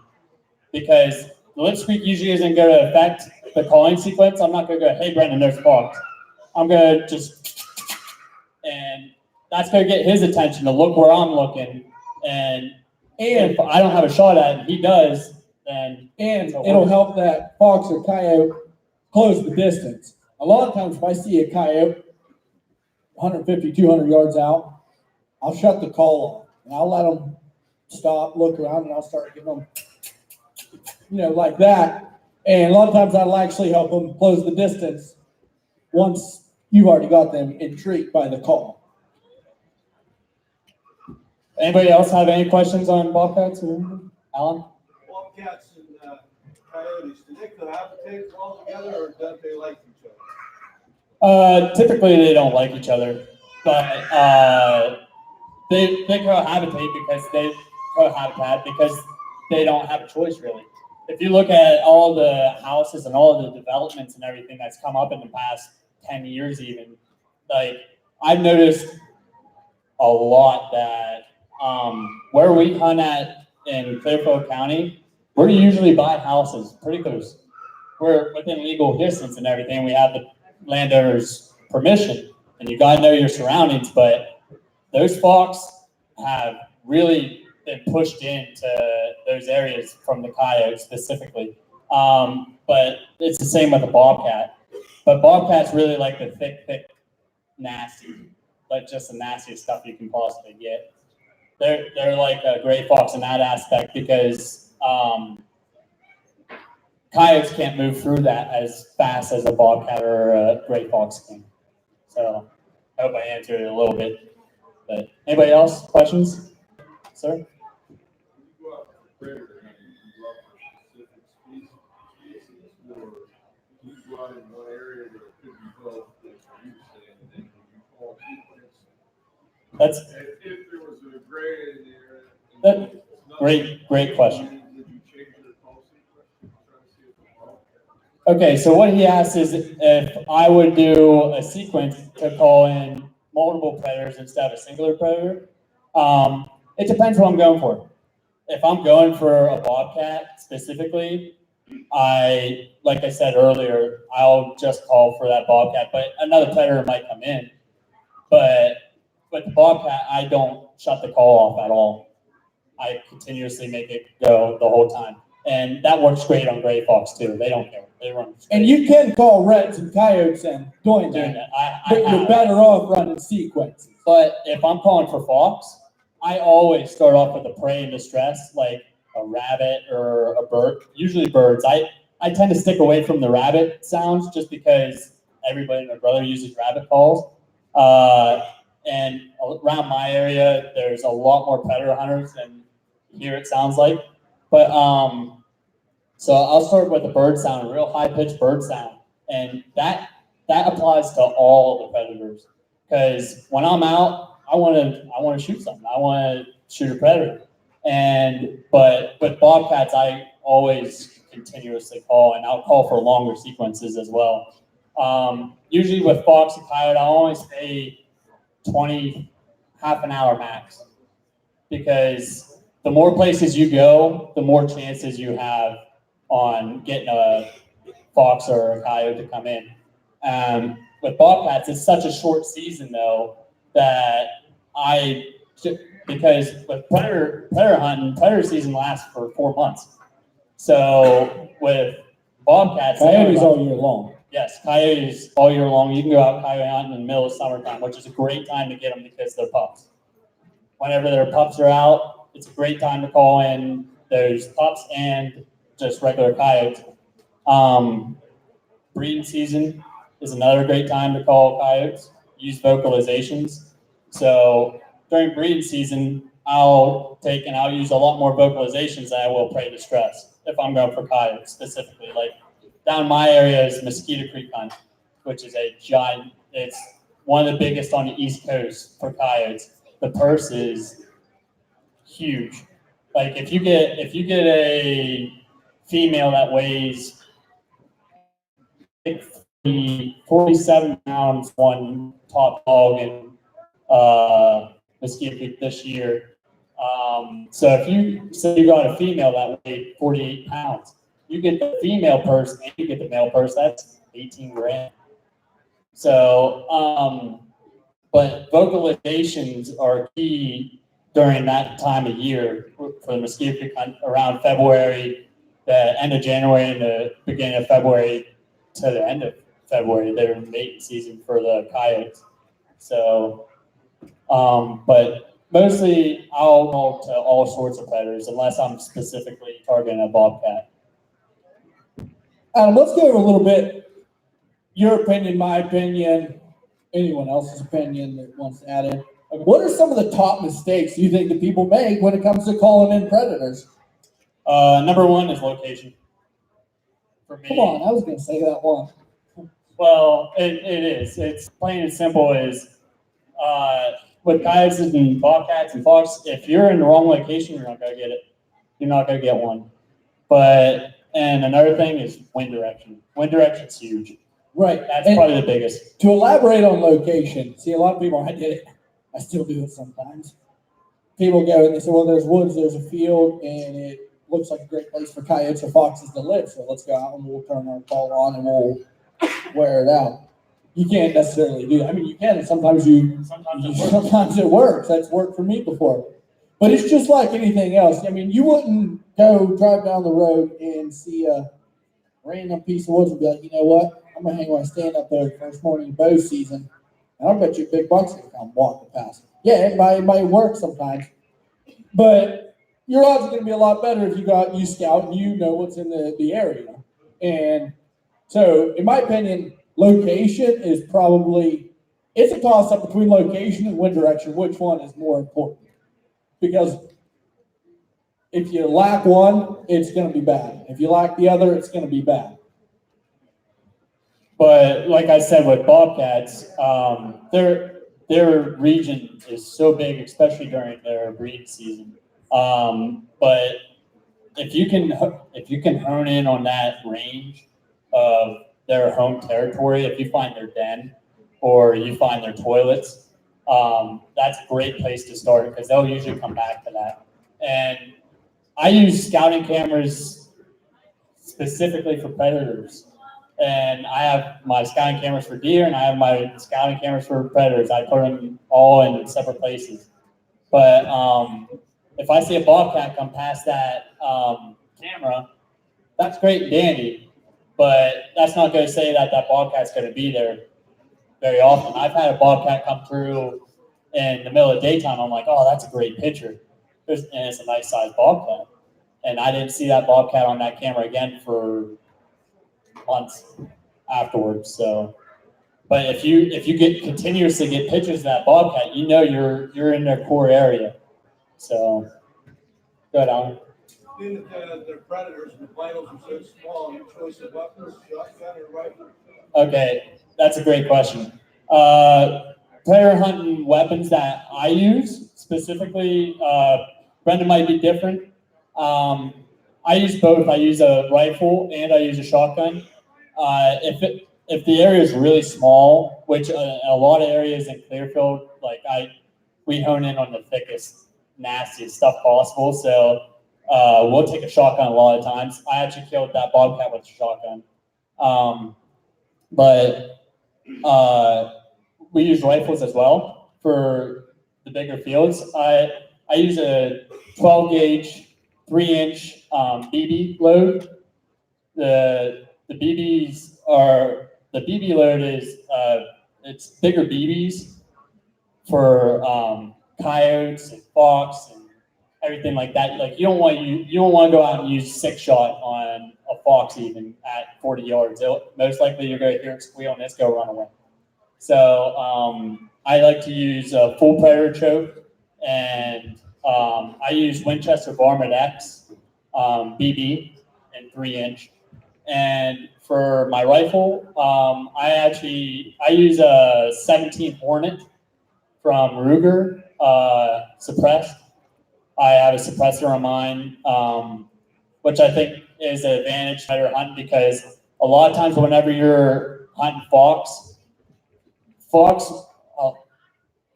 Speaker 5: because the lip squeak usually isn't going to affect the calling sequence. I'm not going to go, hey, Brendan, there's a fox. I'm going to just, and that's going to get his attention to look where I'm looking. And if I don't have a shot at it and he does, then
Speaker 6: it'll help that fox or coyote close the distance. A lot of times if I see a coyote 150, 200 yards out, I'll shut the call off and I'll let them stop, look around, and I'll start giving them, like that. And a lot of times that'll actually help them close the distance once you've already got them intrigued by the call.
Speaker 5: Anybody else have any questions on bobcats? Alan?
Speaker 9: Bobcats and coyotes, do they cohabitate well together, or don't they like each other?
Speaker 5: Typically they don't like each other, but they cohabitate because they don't have a choice, really. If you look at all the houses and all the developments and everything that's come up in the past 10 years even, like I've noticed a lot that where we hunt at in Clearfield County, we're usually by houses pretty close. We're within legal distance and everything. We have the landowner's permission, and you gotta know your surroundings, but those fox have really been pushed into those areas from the coyotes specifically. But it's the same with the bobcat. But bobcats really like the thick, nasty, like just the nastiest stuff you can possibly get. They're like a gray fox in that aspect, because coyotes can't move through that as fast as a bobcat or a gray fox can. So I hope I answered it a little bit. But anybody else? Questions? Sir?
Speaker 9: in one area that it could be built, like you said, and then you call sequence.
Speaker 5: That's
Speaker 9: If there was a gray in there.
Speaker 5: that, great question.
Speaker 9: Would you change your call sequence? Try to see if it's wrong.
Speaker 5: Okay, so what he asked is if I would do a sequence to call in multiple predators instead of a singular predator. It depends what I'm going for. If I'm going for a bobcat specifically, like I said earlier, I'll just call for that bobcat, but another predator might come in. But with the bobcat, I don't shut the call off at all. I continuously make it go the whole time. And that works great on gray fox too. They don't care. They run straight.
Speaker 6: And you can call reds and coyotes and doing
Speaker 5: doing
Speaker 6: that,
Speaker 5: that.
Speaker 6: but you're better off running sequences.
Speaker 5: But if I'm calling for fox, I always start off with a prey in distress, like a rabbit or a bird. Usually birds. I tend to stick away from the rabbit sounds just because everybody and their brother uses rabbit calls. And around my area, there's a lot more predator hunters than here it sounds like. But so I'll start with a bird sound, a real high pitched bird sound, and that applies to all of the predators. Because when I'm out, I want to shoot something. I want to shoot a predator. But with bobcats, I always continuously call, and I'll call for longer sequences as well. Usually with fox and coyote, I'll only stay 20, half an hour max, because the more places you go, the more chances you have on getting a fox or a coyote to come in. With bobcats, it's such a short season though that because with predator hunting, predator season lasts for 4 months. So with bobcats,
Speaker 6: Coyotes all year long.
Speaker 5: Yes, coyotes all year long. You can go out coyote hunting in the middle of summertime, which is a great time to get them because they're pups. Whenever their pups are out, it's a great time to call in those pups and just regular coyotes. Breeding season is another great time to call coyotes. Use vocalizations. So during breeding season, I'll use a lot more vocalizations than I will prey distress if I'm going for coyotes specifically. Like down my area is Mosquito Creek Hunt, which is it's one of the biggest on the East Coast for coyotes. The purse is huge. Like if you get a female that weighs 47 pounds, one top dog in Mosquito Creek this year. So if you got a female that weighed 48 pounds, you get the female purse and you get the male purse, that's 18 grand. So, but vocalizations are key during that time of year for the Mosquito Creek Hunt around February, the end of January and the beginning of February to the end of February. They're mating season for the coyotes. So, but mostly I'll go to all sorts of predators unless I'm specifically targeting a bobcat.
Speaker 6: Adam, let's go over a little bit your opinion, my opinion, anyone else's opinion that wants to add in. What are some of the top mistakes you think that people make when it comes to calling in predators?
Speaker 5: Number one is location. For me.
Speaker 6: Come on, I was going to say that one.
Speaker 5: Well, it is. It's plain and simple is with coyotes and bobcats and fox, if you're in the wrong location, you're not going to get it. You're not going to get one. And another thing is wind direction. Wind direction's huge.
Speaker 6: Right.
Speaker 5: That's probably the biggest.
Speaker 6: To elaborate on location, see, a lot of people, I did it. I still do it sometimes. People go and they say, well, there's woods, there's a field, and it looks like a great place for coyotes or foxes to live. So let's go out and we'll turn our call on and we'll wear it out. You can't necessarily do that. I mean, you can, and sometimes it works. That's worked for me before. But it's just like anything else. I mean, you wouldn't go drive down the road and see a random piece of woods and be like, you know what? I'm going to hang my stand up there the first morning of bow season, and I'll bet you a big buck's going to come walking past. Yeah, it might work sometimes. But your odds are going to be a lot better if you scout and you know what's in the area. And so, in my opinion, location is probably, it's a toss-up between location and wind direction. Which one is more important? Because if you lack one, it's going to be bad. If you lack the other, it's going to be bad.
Speaker 5: But like I said, with bobcats, their region is so big, especially during their breeding season. But if you can hone in on that range of their home territory, if you find their den or you find their toilets, that's a great place to start because they'll usually come back to that. And I use scouting cameras specifically for predators. And I have my scouting cameras for deer and I have my scouting cameras for predators. I put them all in separate places. But if I see a bobcat come past that camera, that's great and dandy. But that's not going to say that that bobcat's going to be there very often. I've had a bobcat come through in the middle of the daytime. I'm like, oh, that's a great picture. And it's a nice sized bobcat. And I didn't see that bobcat on that camera again for months afterwards. So, but if you continuously get pictures of that bobcat, you know you're in their core area. So, go ahead, Alan.
Speaker 9: Being that they're predators and the vitals are so small, your choice of weapons, shotgun or rifle? Okay,
Speaker 5: that's a great question. Predator hunting weapons that I use specifically, Brendan might be different. I use both. I use a rifle and I use a shotgun. If the area is really small, which a lot of areas in Clearfield, we hone in on the thickest, nastiest stuff possible. So we'll take a shotgun a lot of times. I actually killed that bobcat with a shotgun. But we use rifles as well for the bigger fields. I use a 12 gauge, 3-inch BB load. The BB load is it's bigger BBs for coyotes and fox and everything like that. Like you don't want to go out and use 6-shot on a fox even at 40 yards. Most likely you're going to hear it squeal and it's going to run away. So I like to use a full predator choke, and I use Winchester Varmint X BB in 3-inch. And for my rifle, I use a 17 Hornet from Ruger suppressed. I have a suppressor on mine, which I think is an advantage for hunting because a lot of times whenever you're hunting fox,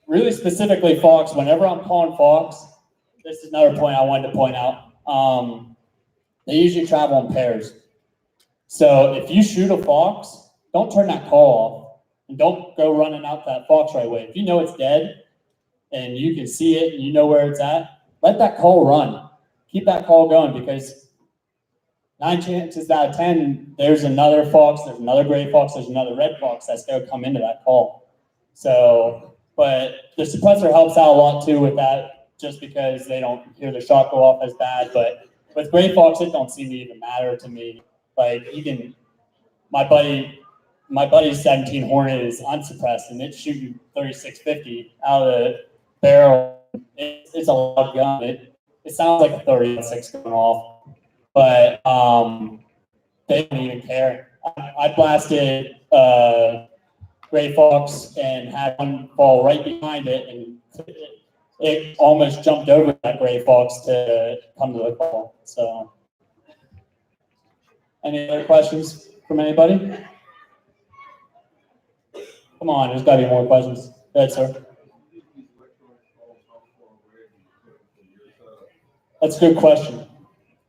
Speaker 5: really specifically fox, whenever I'm calling fox, this is another point I wanted to point out. They usually travel in pairs. So if you shoot a fox, don't turn that call off and don't go running out that fox right away. If you know it's dead and you can see it and you know where it's at, let that call run. Keep that call going because 9 chances out of 10, there's another fox, there's another gray fox, there's another red fox that's going to come into that call. So, but the suppressor helps out a lot too with that just because they don't hear the shot go off as bad. But with gray fox, it don't seem to even matter to me. Like you can, my buddy's 17 Hornet is unsuppressed and it's shooting 3650 out of the barrel. It's a loud gun. It sounds like a 36 going off, but they don't even care. I blasted gray fox and had one fall right behind it, and it almost jumped over that gray fox to come to the call. So. Any other questions from anybody? Come on, there's got to be more questions. Go ahead, sir. That's a good question.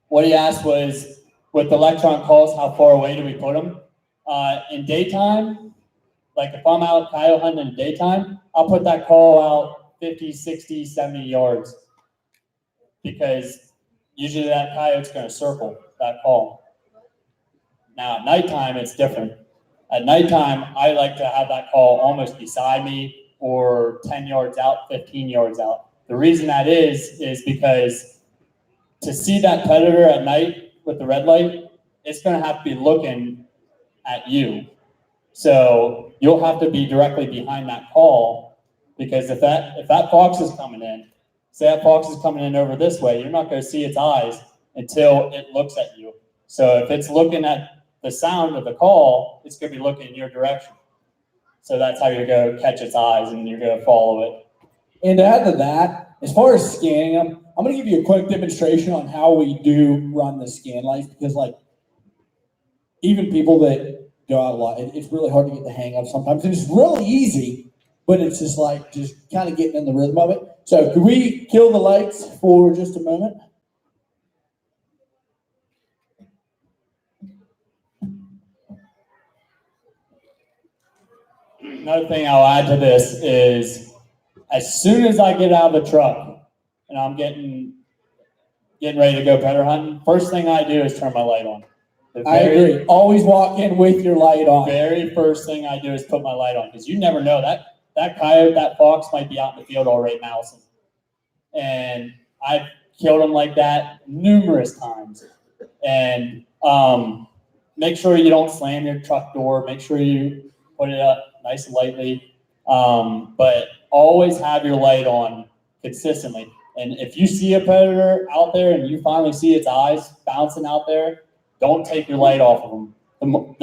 Speaker 5: What he asked was, with the electron calls, how far away do we put them? In daytime, like if I'm out coyote hunting in daytime, I'll put that call out 50, 60, 70 yards because usually that coyote's going to circle that call. Now, at nighttime, it's different. At nighttime, I like to have that call almost beside me or 10 yards out, 15 yards out. The reason that is because to see that predator at night with the red light, it's going to have to be looking at you. So you'll have to be directly behind that call because if that fox is coming in, say that fox is coming in over this way, you're not going to see its eyes until it looks at you. So if it's looking at the sound of the call, it's going to be looking in your direction. So that's how you're going to catch its eyes and you're going to follow it.
Speaker 6: And to add to that, as far as scanning them, I'm going to give you a quick demonstration on how we do run the scan lights, because like even people that go out a lot, it's really hard to get the hang of sometimes. And it's really easy, but it's just like just kind of getting in the rhythm of it. So could we kill the lights for just a moment?
Speaker 5: Another thing I'll add to this is, as soon as I get out of the truck and I'm getting ready to go predator hunting, first thing I do is turn my light on.
Speaker 6: I agree. Always walk in with your light on.
Speaker 5: Very first thing I do is put my light on, because you never know, that coyote, that fox might be out in the field already mousing. And I've killed them like that numerous times. And make sure you don't slam your truck door. Make sure you put it up nice and lightly. But always have your light on consistently. And if you see a predator out there and you finally see its eyes bouncing out there, don't take your light off of them.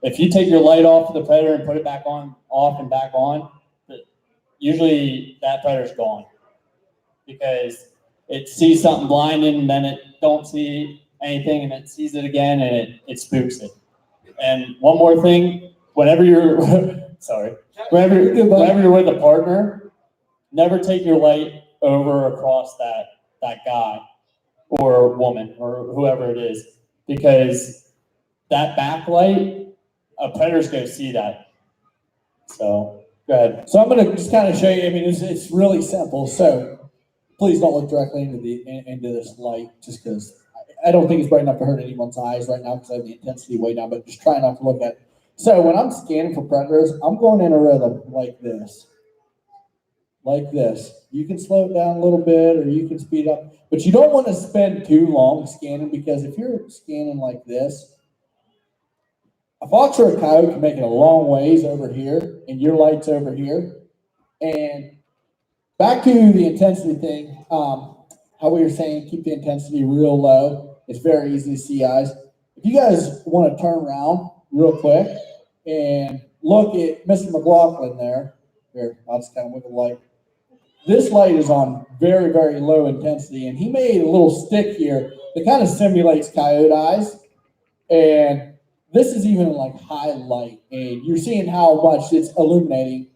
Speaker 5: If you take your light off of the predator and put it back on, off and back on, usually that predator's gone, because it sees something blinding and then it don't see anything and it sees it again and it spooks it. And one more thing, whenever you're whenever you're with a partner, never take your light over across that guy or woman or whoever it is, because that backlight, a predator's going to see that. So go ahead.
Speaker 6: So I'm going to just kind of show you. I mean, it's really simple. So please don't look directly into this light, just because I don't think it's bright enough to hurt anyone's eyes right now, because I have the intensity way down. But just try not to look at it. So when I'm scanning for predators, I'm going in a rhythm like this. Like this. You can slow it down a little bit or you can speed up, but you don't want to spend too long scanning, because if you're scanning like this, a fox or a coyote can make it a long ways over here and your light's over here. And back to the intensity thing, how we were saying, keep the intensity real low. It's very easy to see eyes. If you guys want to turn around real quick and look at Mr. McLaughlin there. Here, I'll just kind of wiggle the light. This light is on very, very low intensity, and he made a little stick here that kind of simulates coyote eyes. And this is even like high light, and you're seeing how much it's illuminating.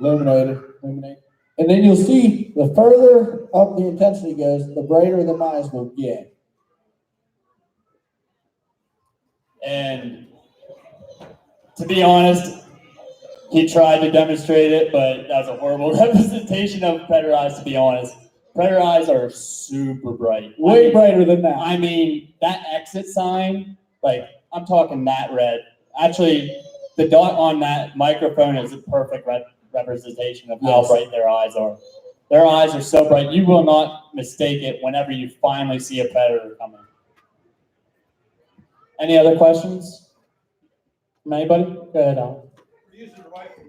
Speaker 6: Illuminated. And then you'll see the further up the intensity goes, the brighter the eyes will get.
Speaker 5: And to be honest, he tried to demonstrate it, but that was a horrible representation of predator eyes, to be honest. Predator eyes are super bright.
Speaker 6: Way brighter than that.
Speaker 5: I mean, that exit sign, like, I'm talking that red. Actually, the dot on that microphone is a perfect representation of how bright their eyes are. Their eyes are so bright, you will not mistake it whenever you finally see a predator coming. Any other questions from anybody? Go ahead, Alan.
Speaker 9: Using the rifle,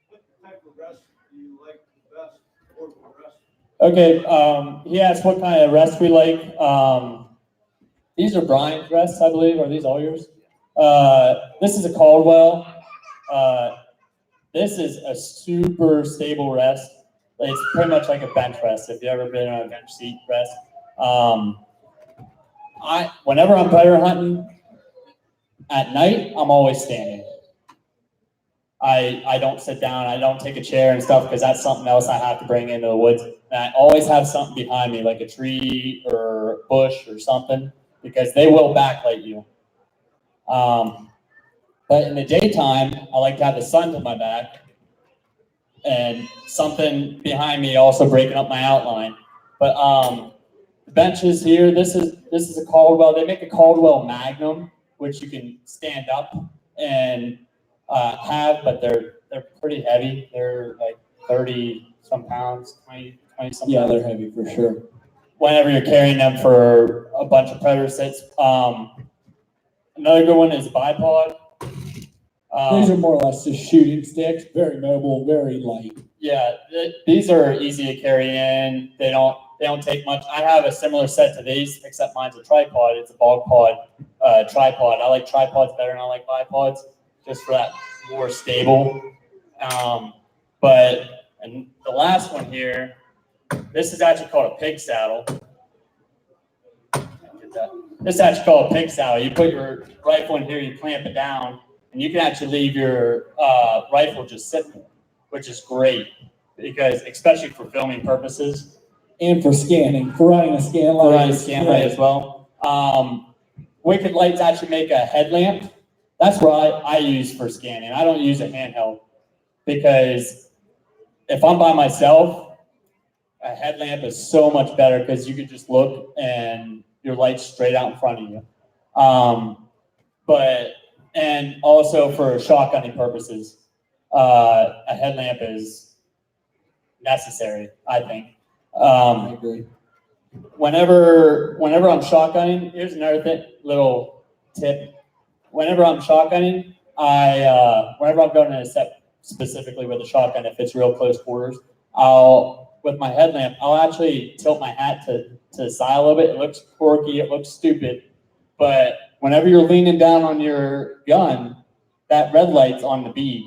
Speaker 9: what type of rest do you like the best? Portable rest?
Speaker 5: Okay, he asked what kind of rest we like. These are Brian's rests, I believe. Are these all yours? This is a Caldwell. This is a super stable rest. It's pretty much like a bench rest, if you've ever been on a bench seat rest. Whenever I'm predator hunting at night, I'm always standing. I don't sit down, I don't take a chair and stuff, because that's something else I have to bring into the woods. And I always have something behind me, like a tree or a bush or something, because they will backlight you. But in the daytime, I like to have the sun to my back and something behind me also breaking up my outline. But the benches here, this is a Caldwell. They make a Caldwell Magnum, which you can stand up and have, but they're pretty heavy. They're like 30 some pounds, 20 some
Speaker 6: Yeah,
Speaker 5: pounds.
Speaker 6: they're heavy for sure.
Speaker 5: Whenever you're carrying them for a bunch of predator sits. Another good one is bipod.
Speaker 6: These are more or less just shooting sticks, very mobile, very light.
Speaker 5: Yeah, these are easy to carry in. They don't take much. I have a similar set to these, except mine's a tripod. It's a bog pod. tripod. I like tripods better than I like bipods, just for that more stable. And the last one here, this is actually called a pig saddle. This is actually called a pig saddle. You put your rifle in here, you clamp it down, and you can actually leave your rifle just sitting there, which is great, because especially for filming purposes.
Speaker 6: And for scanning, for running a scan light.
Speaker 5: For running a scan light as well. Wicked Lights actually make a headlamp. That's what I use for scanning. I don't use a handheld, because if I'm by myself, a headlamp is so much better, because you can just look and your light's straight out in front of you. And also for shotgunning purposes, a headlamp is necessary, I think.
Speaker 6: I agree.
Speaker 5: Whenever I'm shotgunning, here's another little tip. Whenever I'm shotgunning, whenever I'm going in a set specifically with a shotgun, if it's real close quarters, with my headlamp, I'll actually tilt my hat to the side a little bit. It looks quirky, it looks stupid, but whenever you're leaning down on your gun, that red light's on the bead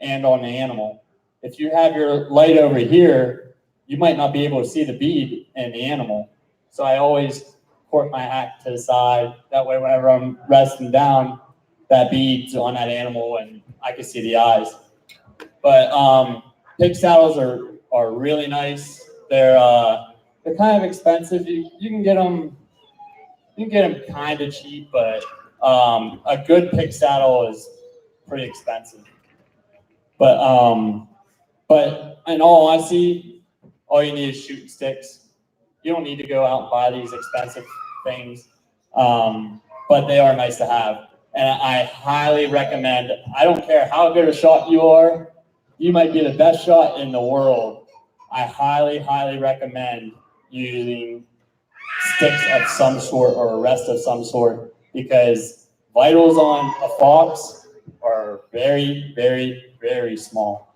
Speaker 5: and on the animal. If you have your light over here, you might not be able to see the bead and the animal. So I always port my hat to the side. That way, whenever I'm resting down, that bead's on that animal and I can see the eyes. But pig saddles are really nice. They're kind of expensive. You can get them kind of cheap, but a good pig saddle is pretty expensive. But in all honesty, all you need is shooting sticks. You don't need to go out and buy these expensive things, but they are nice to have. And I highly recommend, I don't care how good a shot you are, you might be the best shot in the world. I highly, highly recommend using sticks of some sort or a rest of some sort, because vitals on a fox are very, very, very small.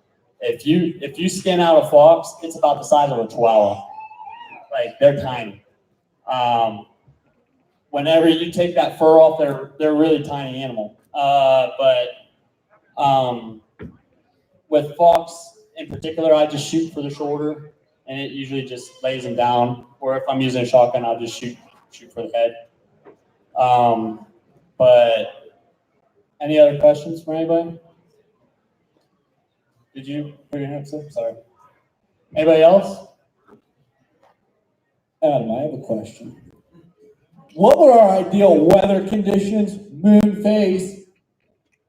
Speaker 5: If you skin out a fox, it's about the size of a chihuahua. Like, they're tiny. Whenever you take that fur off, they're a really tiny animal. But with fox in particular, I just shoot for the shoulder, and it usually just lays them down. Or if I'm using a shotgun, I'll just shoot for the head. But any other questions for anybody? Did you put your hands up? Sorry. Anybody else?
Speaker 6: Adam, I have a question. What were our ideal weather conditions, moon phase,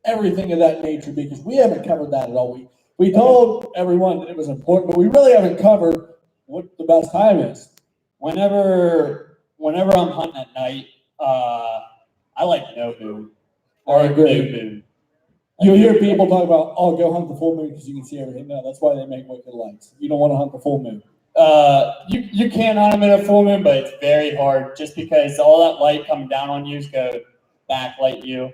Speaker 6: everything of that nature? Because we haven't covered that at all. We told everyone that it was important, but we really haven't covered what the best time is.
Speaker 5: Whenever I'm hunting at night, I like no moon or
Speaker 6: I agree.
Speaker 5: new moon.
Speaker 6: You'll hear people talk about, oh, go hunt the full moon because you can see everything. No, that's why they make wicked lights. You don't want to hunt the full moon.
Speaker 5: You can hunt them in a full moon, but it's very hard, just because all that light coming down on you is going to backlight you.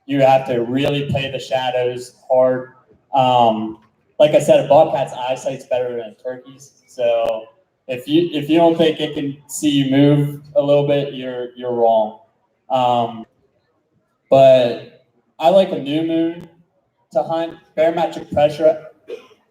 Speaker 5: You have to really play the shadows hard. Like I said, a bobcat's eyesight's better than a turkey's. So if you don't think it can see you move a little bit, you're wrong. But I like a new moon to hunt. Barometric pressure.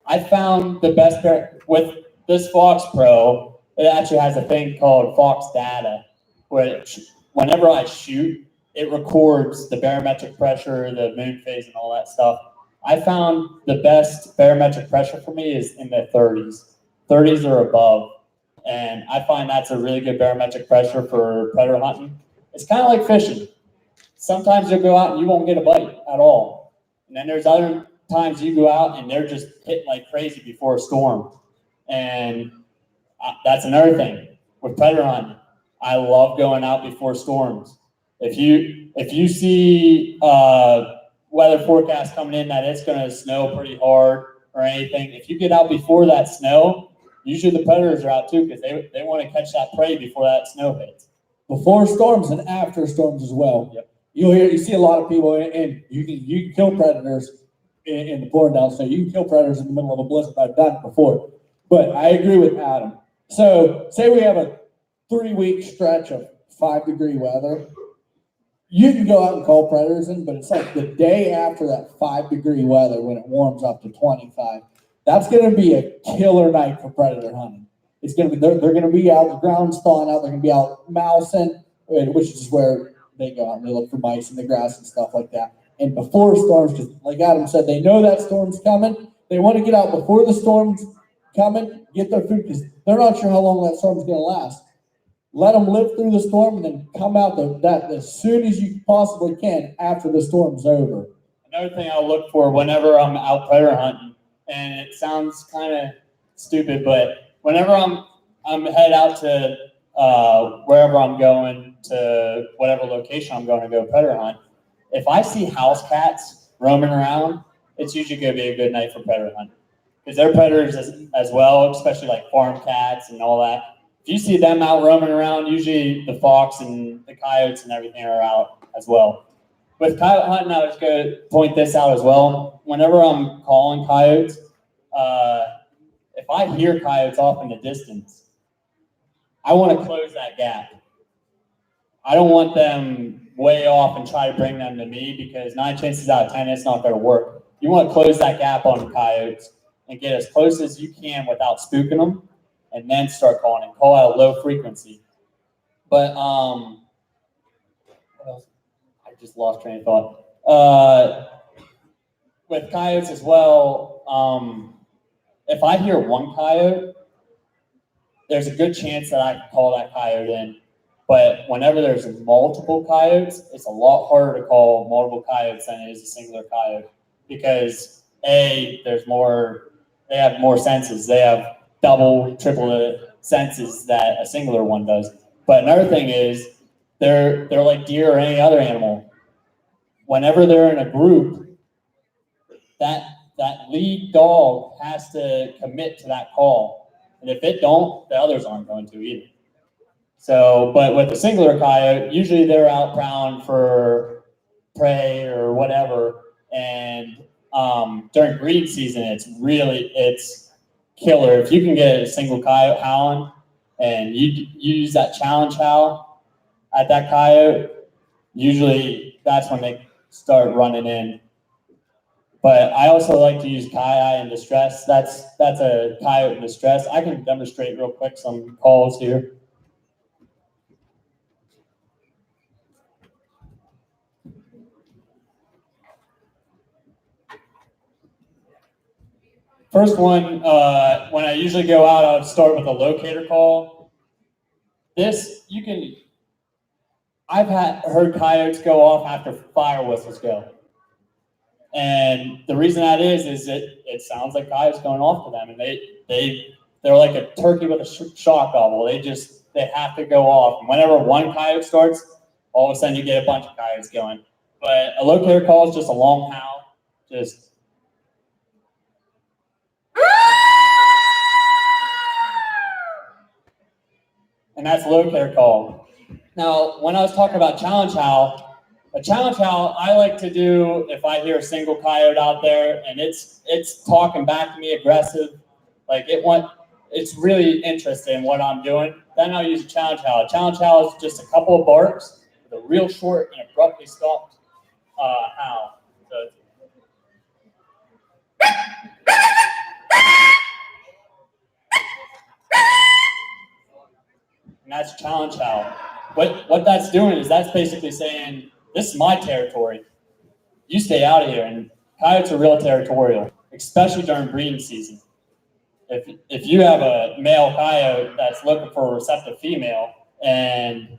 Speaker 5: I found the best with this Fox Pro. It actually has a thing called Fox Data, where whenever I shoot, it records the barometric pressure, the moon phase, and all that stuff. I found the best barometric pressure for me is in the 30s. 30s or above. And I find that's a really good barometric pressure for predator hunting. It's kind of like fishing. Sometimes you'll go out and you won't get a bite at all. And then there's other times you go out and they're just hitting like crazy before a storm. And that's another thing with predator hunting. I love going out before storms. If you see weather forecast coming in that it's going to snow pretty hard or anything, if you get out before that snow, usually the predators are out too, because they want to catch that prey before that snow hits.
Speaker 6: Before storms and after storms as well.
Speaker 5: Yep.
Speaker 6: You see a lot of people, and you can kill predators in the pouring down snow. You can kill predators in the middle of a blizzard. I've done it before. But I agree with Adam. So say we have a 3-week stretch of 5-degree weather. you can go out and call predators in, but it's like the day after that 5-degree weather when it warms up to 25. That's going to be a killer night for predator hunting. It's going to be they're going to be out, the ground's thawing out. They're going to be out mousing, which is where they go out and they look for mice in the grass and stuff like that. And before storms, because like Adam said, they know that storm's coming. They want to get out before the storm's coming, get their food, because they're not sure how long that storm's going to last. Let them live through the storm and then come out that as soon as you possibly can after the storm's over.
Speaker 5: Another thing I'll look for whenever I'm out predator hunting, and it sounds kind of stupid, but whenever I'm head out to wherever I'm going, to whatever location I'm going to go predator hunt, if I see house cats roaming around, it's usually going to be a good night for predator hunting. Because they're predators as well, especially like farm cats and all that. If you see them out roaming around, usually the fox and the coyotes and everything are out as well. With coyote hunting, I was going to point this out as well. Whenever I'm calling coyotes, if I hear coyotes off in the distance, I want to close that gap. I don't want them way off and try to bring them to me, because 9 chances out of 10, it's not going to work. You want to close that gap on the coyotes and get as close as you can without spooking them, and then start calling and call out low frequency. But what else? I just lost train of thought. With coyotes as well, if I hear one coyote, there's a good chance that I can call that coyote in. But whenever there's multiple coyotes, it's a lot harder to call multiple coyotes than it is a singular coyote, because there's more. They have more senses. They have double, triple the senses that a singular one does. But another thing is, they're like deer or any other animal. Whenever they're in a group, that lead dog has to commit to that call. And if it don't, the others aren't going to either. So, but with a singular coyote, usually they're out prowling for prey or whatever. And during breeding season, it's killer. If you can get a single coyote howling and you use that challenge howl at that coyote, usually that's when they start running in. But I also like to use coyote in distress. That's a coyote in distress. I can demonstrate real quick some calls here. First one, when I usually go out, I would start with a locator call. I've heard coyotes go off after fire whistles go. And the reason that is it sounds like coyotes going off to them, and they're like a turkey with a shock gobble. They have to go off. And whenever one coyote starts, all of a sudden you get a bunch of coyotes going. But a locator call is just a long howl, and that's a locator call. Now, when I was talking about challenge howl, a challenge howl I like to do if I hear a single coyote out there and it's talking back to me aggressive, like it's really interested in what I'm doing, then I'll use a challenge howl. A challenge howl is just a couple of barks with a real short and abruptly stopped howl. So and that's challenge howl. What that's doing is that's basically saying, this is my territory. You stay out of here. And coyotes are real territorial, especially during breeding season. If you have a male coyote that's looking for a receptive female, and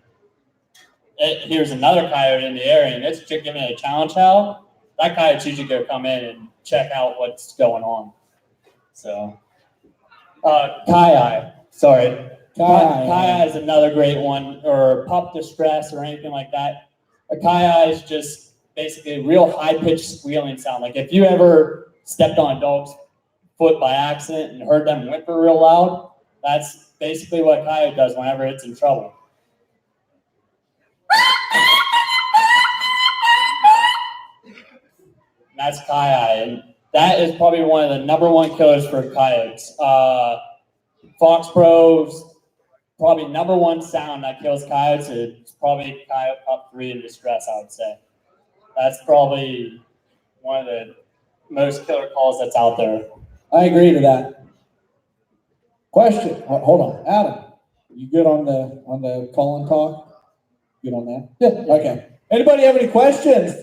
Speaker 5: it hears another coyote in the area and it's giving it a challenge howl, that coyote's usually going to come in and check out what's going on. So, coyote, sorry. Coyote is another great one, or pup distress or anything like that. A coyote is just basically a real high-pitched squealing sound. Like if you ever stepped on a dog's foot by accident and heard them whimper real loud, that's basically what a coyote does whenever it's in trouble. And that's coyote. And that is probably one of the #1 killers for coyotes. Fox pros, probably number one sound that kills coyotes. It's probably coyote top 3 in distress, I would say. That's probably one of the most killer calls that's out there.
Speaker 6: I agree to that. Question. Hold on, Adam. You good on the call and talk? Good on that? Yeah. Okay. Anybody have any questions?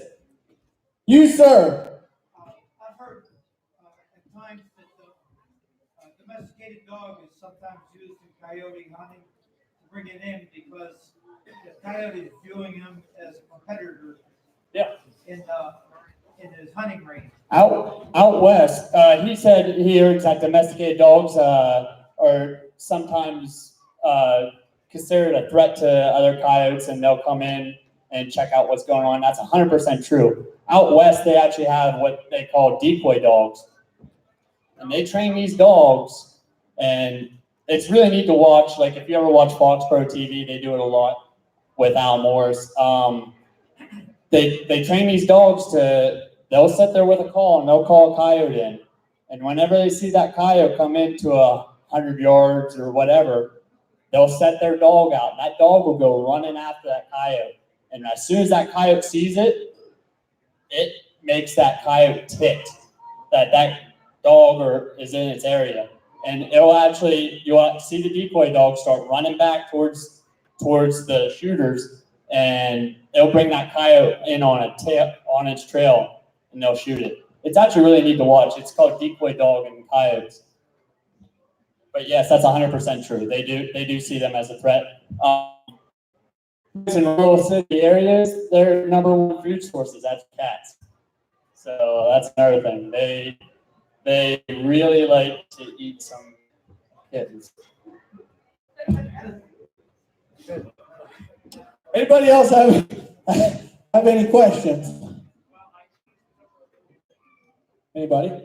Speaker 6: You, sir.
Speaker 9: I've heard at times that the domesticated dog is sometimes used in coyote hunting to bring it in because the coyote is viewing him as a competitor.
Speaker 5: Yeah.
Speaker 9: In his hunting range.
Speaker 5: Out west, he said he hears that domesticated dogs are sometimes considered a threat to other coyotes, and they'll come in and check out what's going on. That's 100% true. Out west, they actually have what they call decoy dogs, and they train these dogs, and it's really neat to watch. Like if you ever watch Fox Pro TV, they do it a lot with Al Moore's. They train these dogs they'll sit there with a call and they'll call a coyote in. And whenever they see that coyote come into 100 yards or whatever, they'll set their dog out. And that dog will go running after that coyote. And as soon as that coyote sees it, it makes that coyote tick that dog is in its area. And you'll see the decoy dog start running back towards the shooters, and they'll bring that coyote in on its trail, and they'll shoot it. It's actually really neat to watch. It's called decoy dog and coyotes. But yes, that's 100% true. They do see them as a threat. In rural city areas, their number one food source is actually cats. So that's another thing. They really like to eat some kittens.
Speaker 6: Anybody else have any questions? Anybody?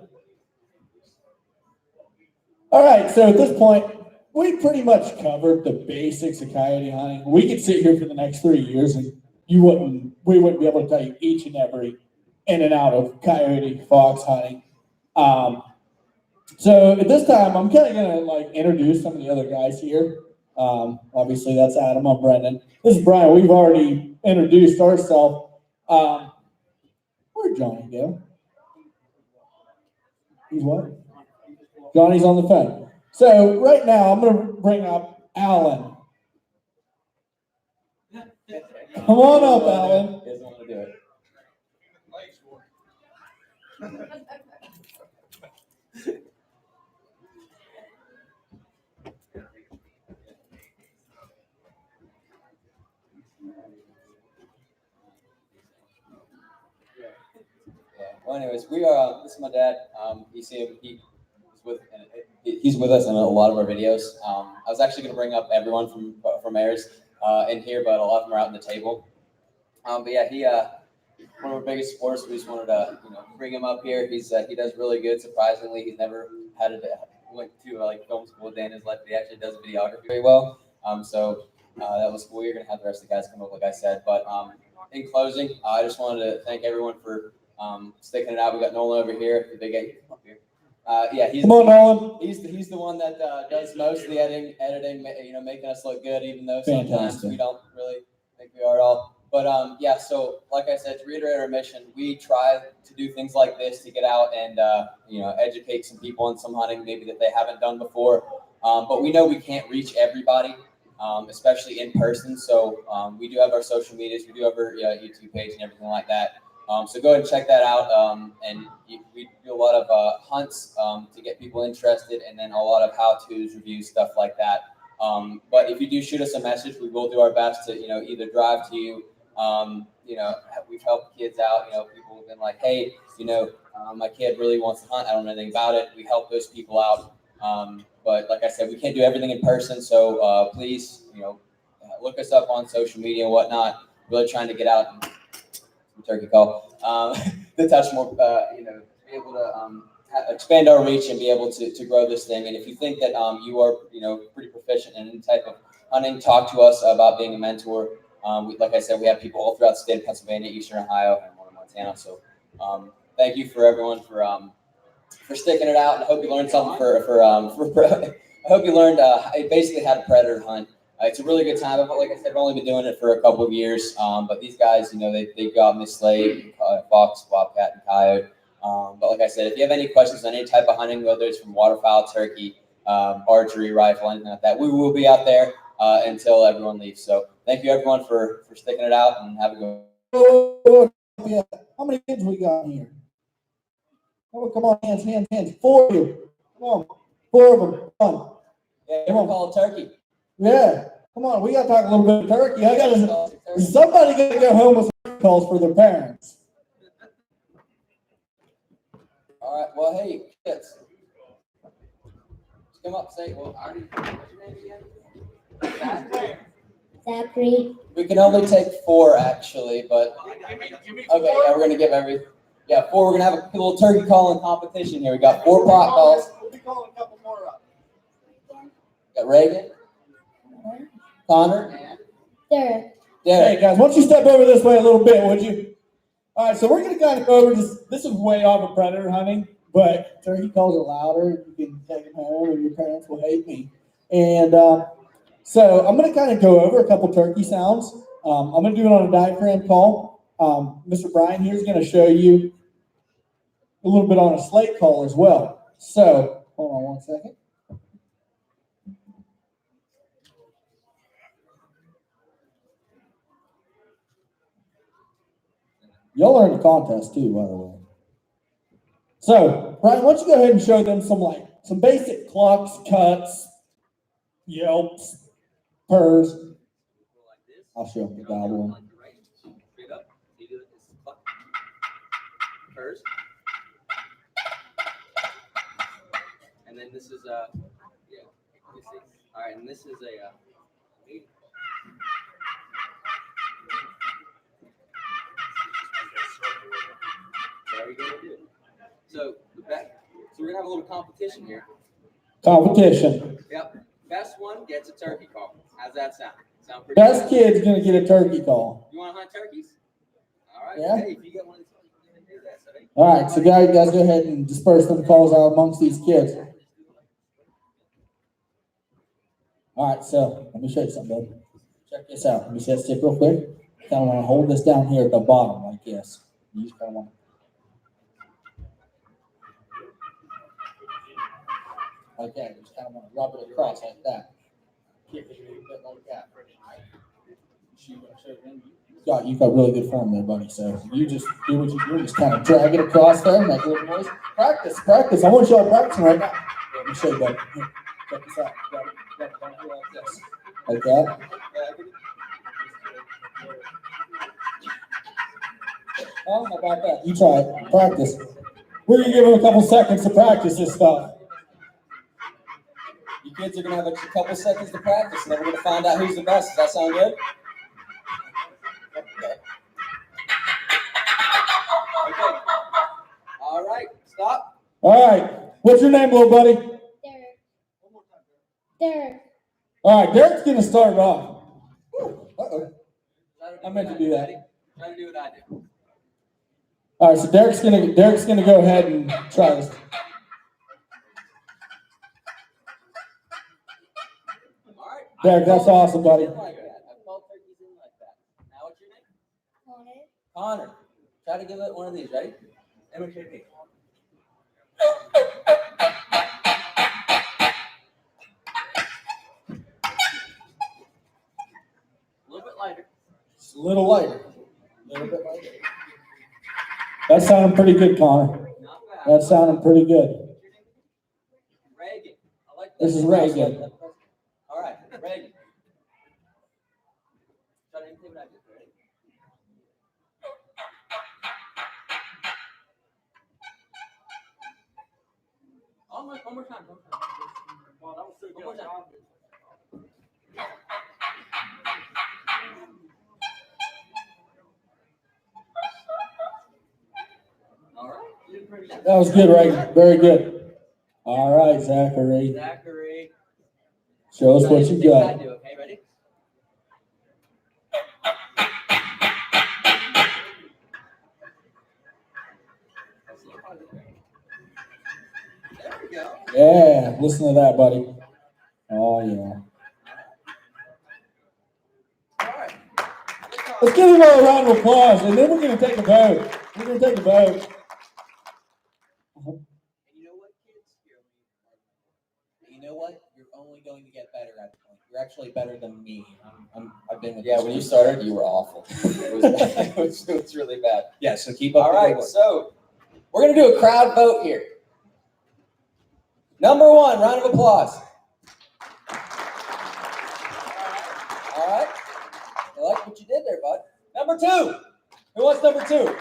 Speaker 6: All right, so at this point, we pretty much covered the basics of coyote hunting. We could sit here for the next 3 years and we wouldn't be able to tell you each and every in and out of coyote fox hunting. So at this time, I'm kind of gonna introduce some of the other guys here. Obviously that's Adam, I'm Brendan. This is Brian. We've already introduced ourselves. Where'd Johnny go? He's what? Johnny's on the phone. So right now I'm gonna bring up Alan. Come on up, Alan.
Speaker 2: He doesn't want to do it. Well, anyways, we are. This is my dad. You see him. He's with us in a lot of our videos. I was actually going to bring up everyone from Heirs in here, but a lot of them are out on the table. But yeah, he one of our biggest supporters. We just wanted to bring him up here. He does really good. Surprisingly, he's never went to film school a day in his life. But he actually does videography very well. So that was cool. You're going to have the rest of the guys come up, like I said. But in closing, I just wanted to thank everyone for sticking it out. We got Nolan over here. Did they get you up here? Yeah,
Speaker 6: Come on, Nolan.
Speaker 2: He's the one that does most of the editing, making us look good, even though sometimes we don't really think we are at all. But yeah, so like I said, to reiterate our mission, we try to do things like this to get out and educate some people on some hunting maybe that they haven't done before. But we know we can't reach everybody, especially in person. So we do have our social medias, we do have our YouTube page and everything like that. So go ahead and check that out. And we do a lot of hunts to get people interested, and then a lot of how-tos, reviews, stuff like that. But if you do shoot us a message, we will do our best to either drive to you. We've helped kids out. People have been like, hey, my kid really wants to hunt. I don't know anything about it. We help those people out. But like I said, we can't do everything in person. So please, look us up on social media and whatnot. Really trying to get out and turkey call to touch more, be able to expand our reach and be able to grow this thing. And if you think that you are pretty proficient in any type of hunting, talk to us about being a mentor. Like I said, we have people all throughout the state of Pennsylvania, Eastern Ohio, and one in Montana. So thank you for everyone for sticking it out. And I hope you learned something I hope you learned basically how to predator hunt.
Speaker 4: It's a really good time. But like I said, I've only been doing it for a couple of years. But these guys, they got Miss Slade, Fox, Bobcat, and Coyote. But like I said, if you have any questions on any type of hunting, whether it's from waterfowl, turkey, archery, rifle, anything like that, we will be out there until everyone leaves. So thank you everyone for sticking it out, and have a good one.
Speaker 6: Yeah. How many kids we got here? Oh, come on, hands. 4 of you. Come on. 4 of them. Come on.
Speaker 4: Yeah, everyone call it turkey.
Speaker 6: Yeah. Come on, we got to talk a little bit of turkey. Somebody got to go home with turkey calls for their parents.
Speaker 4: All right. Well, hey, kids. Come up, say, well, Artie, what's your name again?
Speaker 7: Zachary.
Speaker 4: We can only take 4, actually, but okay, yeah, we're gonna give 4. We're gonna have a little turkey calling competition here. We got 4 pot calls.
Speaker 6: We'll be calling a couple more up.
Speaker 4: Got Reagan, Connor,
Speaker 7: Derek.
Speaker 6: Hey guys, why don't you step over this way a little bit, would you? All right, so we're gonna kind of go over this is way off of predator hunting, but turkey calls are louder. You can take them home, and your parents will hate me. And so I'm gonna kind of go over a couple turkey sounds. I'm gonna do it on a diaphragm call. Mr. Brian here is gonna show you a little bit on a slate call as well. So hold on one second. Y'all are in the contest too, by the way. So, Brian, why don't you go ahead and show them some basic clucks, cuts, yelps, purrs. I'll show them the gobble.
Speaker 1: Straight up. You do this cluck. Purrs. And then this is yeah. You see? All right, and this is a mating call. How are you gonna do it? So we're gonna have a little competition here.
Speaker 6: Competition.
Speaker 1: Yep. Best one gets a turkey call. How's that sound? Sound pretty
Speaker 6: Best
Speaker 1: good?
Speaker 6: kid's gonna get a turkey call.
Speaker 1: You want to hunt turkeys? All right.
Speaker 6: Yeah.
Speaker 1: Hey, if you get one of these, you can do that. So they-
Speaker 6: All right, so guys go ahead and disperse them calls out amongst these kids. All right, so let me show you something, bud. Check this out. Let me see that stick real quick. Kind of want to hold this down here at the bottom like this. You just kind of want to. Okay, just kind of want to rub it across like that. Kick it a little bit like that. You got really good form there, buddy. So you just do what you do. Just kind of drag it across there, make a little noise. Practice. I want y'all practicing right now. Let me show you, buddy. Here, check this out. Grab it down here like this. Like that. Oh, how about that? You try it. Practice. We're going to give them a couple seconds to practice this stuff.
Speaker 4: You kids are gonna have a couple seconds to practice, and then we're gonna find out who's the best. Does that sound good? Okay. All right. Stop.
Speaker 6: All right. What's your name, little buddy?
Speaker 7: Derek. Derek.
Speaker 6: All right. Derek's going to start off. Uh-oh. I meant to do that.
Speaker 1: Try to do what I do.
Speaker 6: All right. So Derek's gonna go ahead and try this. Derek, that's awesome, buddy.
Speaker 4: I've called turkeys in like that. Now what's your name?
Speaker 7: Connor.
Speaker 4: Connor. Try to give it one of these. Ready? Imitate me.
Speaker 1: A little bit lighter.
Speaker 6: Just a little lighter. A little bit lighter. That sounded pretty good, Connor.
Speaker 1: Not bad.
Speaker 6: That sounded pretty good.
Speaker 4: Reagan. I like that.
Speaker 6: This is Reagan.
Speaker 4: All right, Reagan. Try to imitate what I did. Ready? One more time. One more time. All right. You did pretty good.
Speaker 6: That was good, Reagan. Very good. All right, Zachary.
Speaker 1: Zachary.
Speaker 6: Show us what you
Speaker 1: I
Speaker 6: got.
Speaker 1: do. Okay, ready? There we go.
Speaker 6: Yeah, listen to that, buddy. Oh, yeah. Let's give them all a round of applause, and then we're going to take a vote. We're going to take a vote.
Speaker 2: And you know what, kids? You know what? You're only going to get better at the point. You're actually better than me. I've been with
Speaker 4: Yeah,
Speaker 2: this
Speaker 4: when you
Speaker 2: group.
Speaker 4: started, you were awful. It was really bad.
Speaker 2: Yeah, so keep up
Speaker 4: All
Speaker 2: the good
Speaker 4: right,
Speaker 2: work.
Speaker 4: so we're going to do a crowd vote here. Number one, round of applause. All right. I like what you did there, bud. Number two. Who wants number two?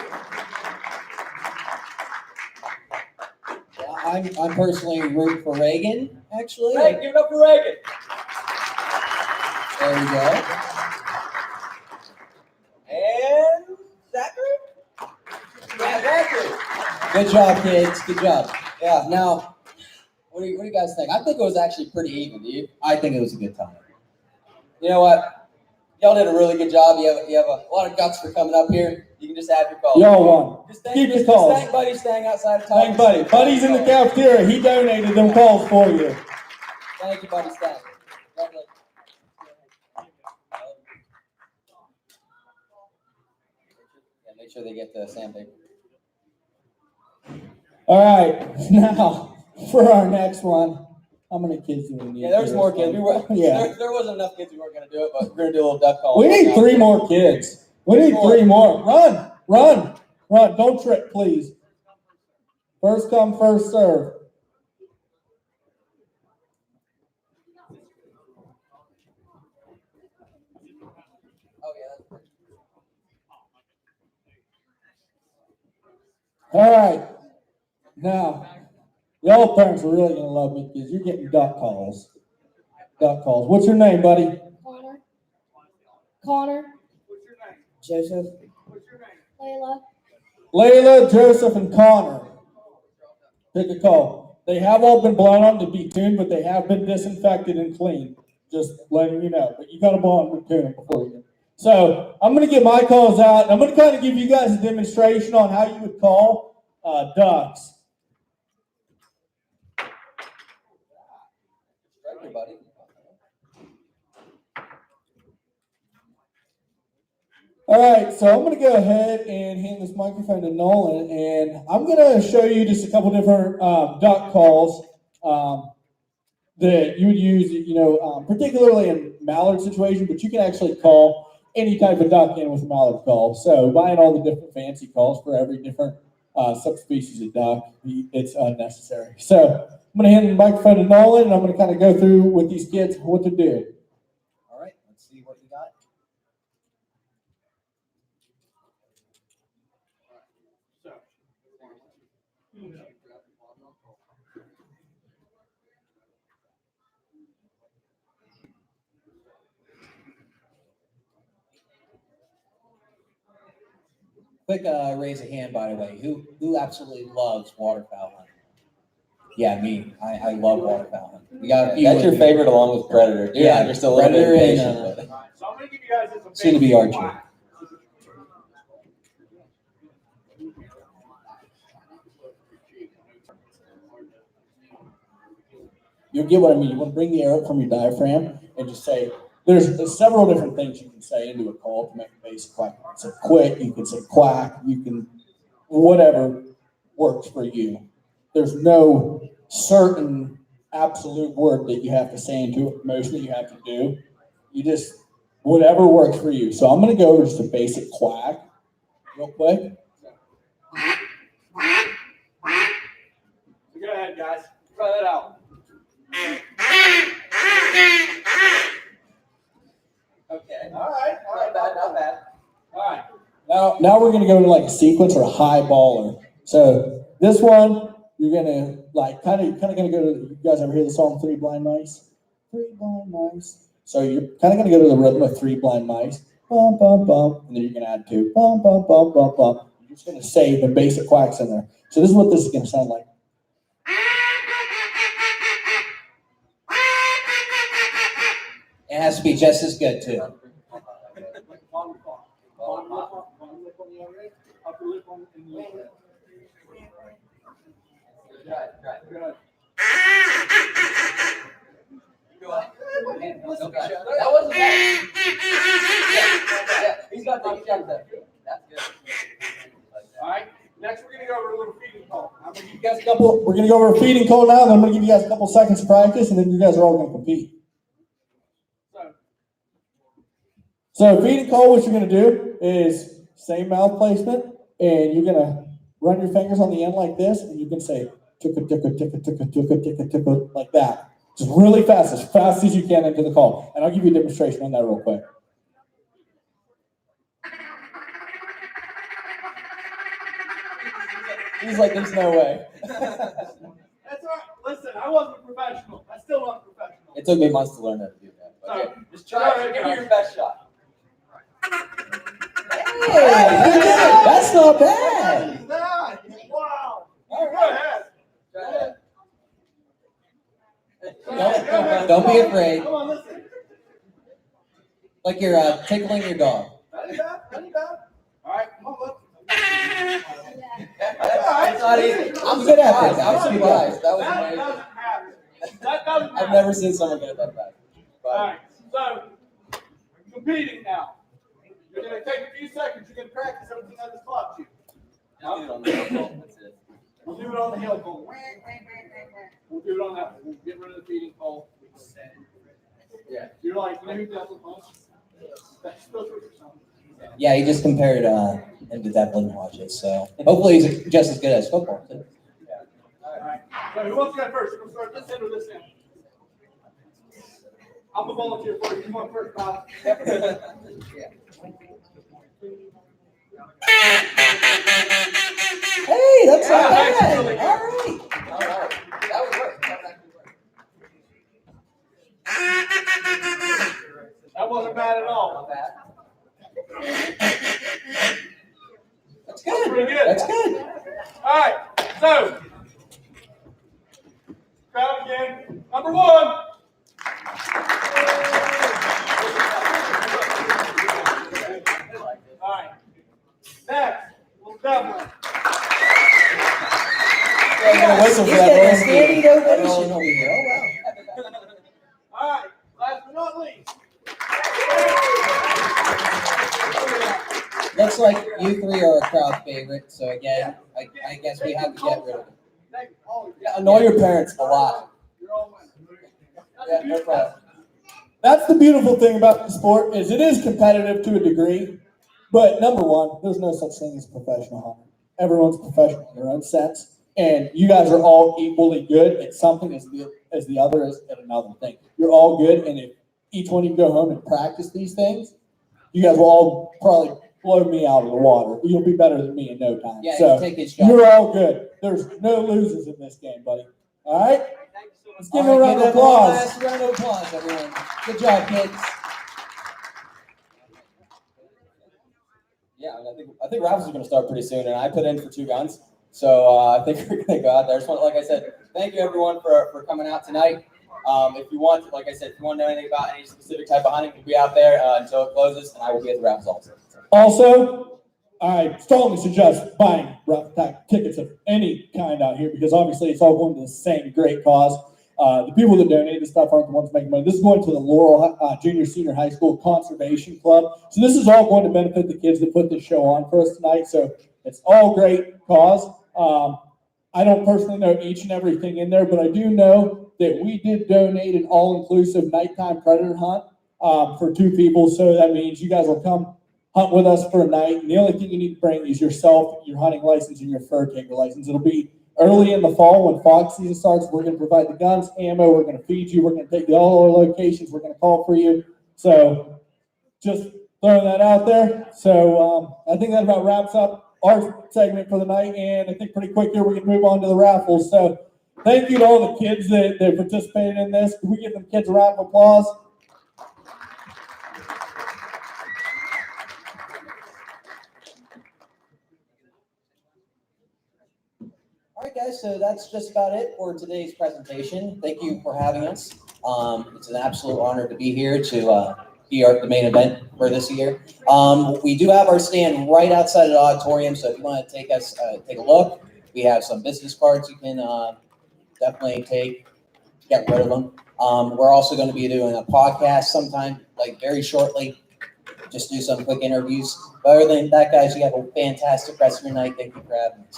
Speaker 2: I'm personally rooting for Reagan, actually.
Speaker 4: Hey, give it up for Reagan.
Speaker 2: There we go.
Speaker 4: And Zachary? Yeah, Zachary.
Speaker 2: Good job, kids. Good job.
Speaker 4: Yeah, now, what do you guys think? I think it was actually pretty even, do you?
Speaker 2: I think it was a good time.
Speaker 4: You know what? Y'all did a really good job. You have a lot of guts for coming up here. You can just have your calls.
Speaker 6: Y'all won.
Speaker 4: Just thank,
Speaker 6: Keep your
Speaker 4: just
Speaker 6: calls.
Speaker 4: thank Buddy staying outside of
Speaker 6: Thank Buddy. Buddy's in the cafeteria. He donated them calls for you.
Speaker 4: Thank you, Buddy Stang. Yeah, make sure they get the sandpaper.
Speaker 6: All right, now for our next one. How many kids do we need?
Speaker 4: Yeah, there's more kids.
Speaker 6: Yeah.
Speaker 4: There wasn't enough kids. We weren't going to do it, but we're going to do a little duck call.
Speaker 6: We need three more kids. We need three more. Run. Don't trip, please. First come, first serve.
Speaker 4: Oh, yeah.
Speaker 6: All right. Now, y'all parents are really going to love me because you're getting duck calls. Duck calls. What's your name, buddy?
Speaker 7: Connor.
Speaker 6: Joseph.
Speaker 7: Layla.
Speaker 6: Layla, Joseph, and Connor. Pick a call. They have all been blown on to be tuned, but they have been disinfected and cleaned. Just letting you know. But you got to blow on and tune them before you. So I'm going to get my calls out. And I'm going to kind of give you guys a demonstration on how you would call ducks.
Speaker 4: Right here, buddy.
Speaker 6: All right, so I'm going to go ahead and hand this microphone to Nolan, and I'm going to show you just a couple different duck calls that you would use, particularly in mallard situation, but you can actually call any type of duck in with a mallard call. So buying all the different fancy calls for every different subspecies of duck, it's unnecessary. So I'm going to hand the microphone to Nolan, and I'm going to kind of go through with these kids what to do.
Speaker 2: All right, let's see what we got. Quick raise of hand, by the way. Who absolutely loves waterfowl hunting? Yeah, me. I love waterfowl hunting. We got a few.
Speaker 4: That's your favorite along with Predator.
Speaker 2: Yeah,
Speaker 4: you're still a little bit
Speaker 2: Predator and,
Speaker 4: impatient.
Speaker 8: So I'm gonna give you guys this
Speaker 2: soon to be Archer.
Speaker 6: You'll get what I mean. You want to bring the air up from your diaphragm and just say, there's several different things you can say into a call to make a basic quack. You can say quick, you can say quack, you can, whatever works for you. There's no certain absolute word that you have to say into a motion that you have to do. You just, whatever works for you. So I'm going to go over just a basic quack real quick.
Speaker 8: Go ahead, guys. Try that out.
Speaker 4: Okay.
Speaker 8: All right.
Speaker 4: Not bad.
Speaker 8: All right.
Speaker 6: Now we're going to go into like a sequence or a high baller. So this one, you're going to like kind of going to go to, you guys ever hear the song Three Blind Mice? Three Blind Mice. So you're kind of going to go to the rhythm of Three Blind Mice. Bum, bum, bum. And then you're going to add two. Bum, bum, bum, bum, bum. You're just going to say the basic quacks in there. So this is what this is going to sound like.
Speaker 2: It has to be just as good, too.
Speaker 4: That wasn't bad. Yeah, he's got the
Speaker 6: a couple. We're gonna go over a feeding call now, and then I'm gonna give you guys a couple seconds to practice, and then you guys are all gonna compete. So feeding call, what you're gonna do is same mouth placement, and you're gonna run your fingers on the end like this, and you can say ticka ticka ticka ticka ticka ticka ticka like that. Just really fast as you can into the call. And I'll give you a demonstration on that real quick.
Speaker 2: He's like, there's no way.
Speaker 9: That's all right. Listen, I wasn't a professional. I still not a professional.
Speaker 2: It took me months to learn how to do that. Okay. Just try it. Give me your best shot. Hey, that's not bad.
Speaker 9: Wow.
Speaker 2: All
Speaker 9: Go
Speaker 2: right.
Speaker 9: ahead.
Speaker 2: Go ahead. Don't be afraid.
Speaker 9: Come on, listen.
Speaker 2: Like you're tickling your dog.
Speaker 9: Ready, bad? Ready, bad? All right, come on, look.
Speaker 2: It's not easy. I'm good at this. I was surprised. That was
Speaker 9: That
Speaker 2: amazing.
Speaker 9: doesn't happen. That doesn't happen.
Speaker 2: I've never seen someone get it that fast.
Speaker 9: All right, so competing now. You're gonna take a few seconds. You're gonna practice everything on this clock sheet. We'll do it on the hill pole. We'll do it on that. We'll get rid of the feeding pole. Yeah, you're like new Devlin, huh? That's still what you're saying.
Speaker 2: Yeah, he just compared him to Devlin watches, so hopefully he's just as good as football too.
Speaker 9: All right. So who wants to go first? We'll start this end or this end. I'm a volunteer for you. Come on first, Bob.
Speaker 2: Hey, that's not bad.
Speaker 9: Really
Speaker 2: All right. That would work.
Speaker 9: That wasn't bad at all.
Speaker 2: Not bad. That's
Speaker 9: That's
Speaker 2: good.
Speaker 9: pretty good.
Speaker 2: That's good.
Speaker 9: All right. So, crowd again. Number one. All right. Next, we'll Devlin.
Speaker 2: He's getting a standing ovation over here. Oh, wow.
Speaker 9: All right. Last but not least.
Speaker 2: Looks like you three are a crowd favorite, so again, I guess we have to get rid of them. Yeah, annoy your parents a lot.
Speaker 9: You're all winners.
Speaker 2: Yeah, no problem.
Speaker 6: That's the beautiful thing about the sport is it is competitive to a degree, but number one, there's no such thing as a professional hunter. Everyone's professional in their own sense, and you guys are all equally good at something as the other is at another thing. You're all good, and if each one of you go home and practice these things, you guys will all probably blow me out of the water. You'll be better than me in no time.
Speaker 2: Yeah,
Speaker 6: so
Speaker 2: you take his shot.
Speaker 6: you're all good. There's no losers in this game, buddy. All right? Let's give them a round of applause.
Speaker 2: Last round of applause, everyone. Good job, kids.
Speaker 10: Yeah, I think raffles are going to start pretty soon, and I put in for 2 guns, so I think we're going to go out there. Like I said, thank you everyone for coming out tonight. If you want, like I said, if you want to know anything about any specific type of hunting, we'll be out there until it closes, and I will be at the raffles also.
Speaker 6: Also, I strongly suggest buying raffle pack tickets of any kind out here because obviously it's all going to the same great cause. The people that donate this stuff aren't the ones making money. This is going to the Laurel Junior Senior High School Conservation Club. So this is all going to benefit the kids that put this show on for us tonight. So it's all great cause. I don't personally know each and everything in there, but I do know that we did donate an all-inclusive nighttime predator hunt for 2 people. So that means you guys will come hunt with us for a night. And the only thing you need to bring is yourself, your hunting license, and your fur taker license. It'll be early in the fall when fox season starts. We're going to provide the guns, ammo. We're going to feed you. We're going to take you to all our locations. We're going to call for you. So just throwing that out there. So I think that about wraps up our segment for the night. And I think pretty quick here we can move on to the raffles. So thank you to all the kids that participated in this. Can we give them kids a round of applause?
Speaker 2: All right, guys, so that's just about it for today's presentation. Thank you for having us. It's an absolute honor to be here to be the main event for this year. We do have our stand right outside of the auditorium, so if you want to take a look, we have some business cards you can definitely get rid of them. We're also going to be doing a podcast sometime, like very shortly, just do some quick interviews. But other than that, guys, you have a fantastic rest of your night. Thank you for having us.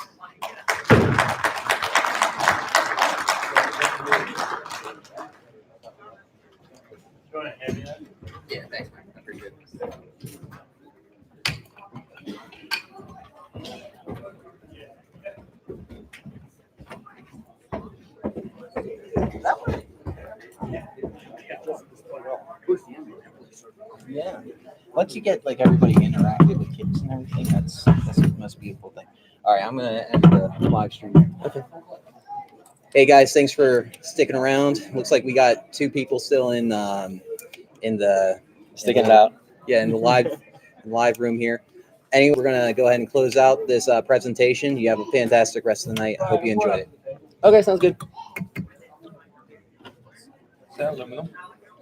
Speaker 2: once you get like everybody interactive with kids and everything, that's the most beautiful thing. All right, I'm gonna end the live stream. Okay. Hey guys, thanks for sticking around. Looks like we got 2 people still in the
Speaker 1: Sticking it out.
Speaker 2: Yeah, in the live room here. Anyway, we're gonna go ahead and close out this presentation. You have a fantastic rest of the night. I hope you enjoyed it. Okay, sounds good.
Speaker 1: Sounds aluminum.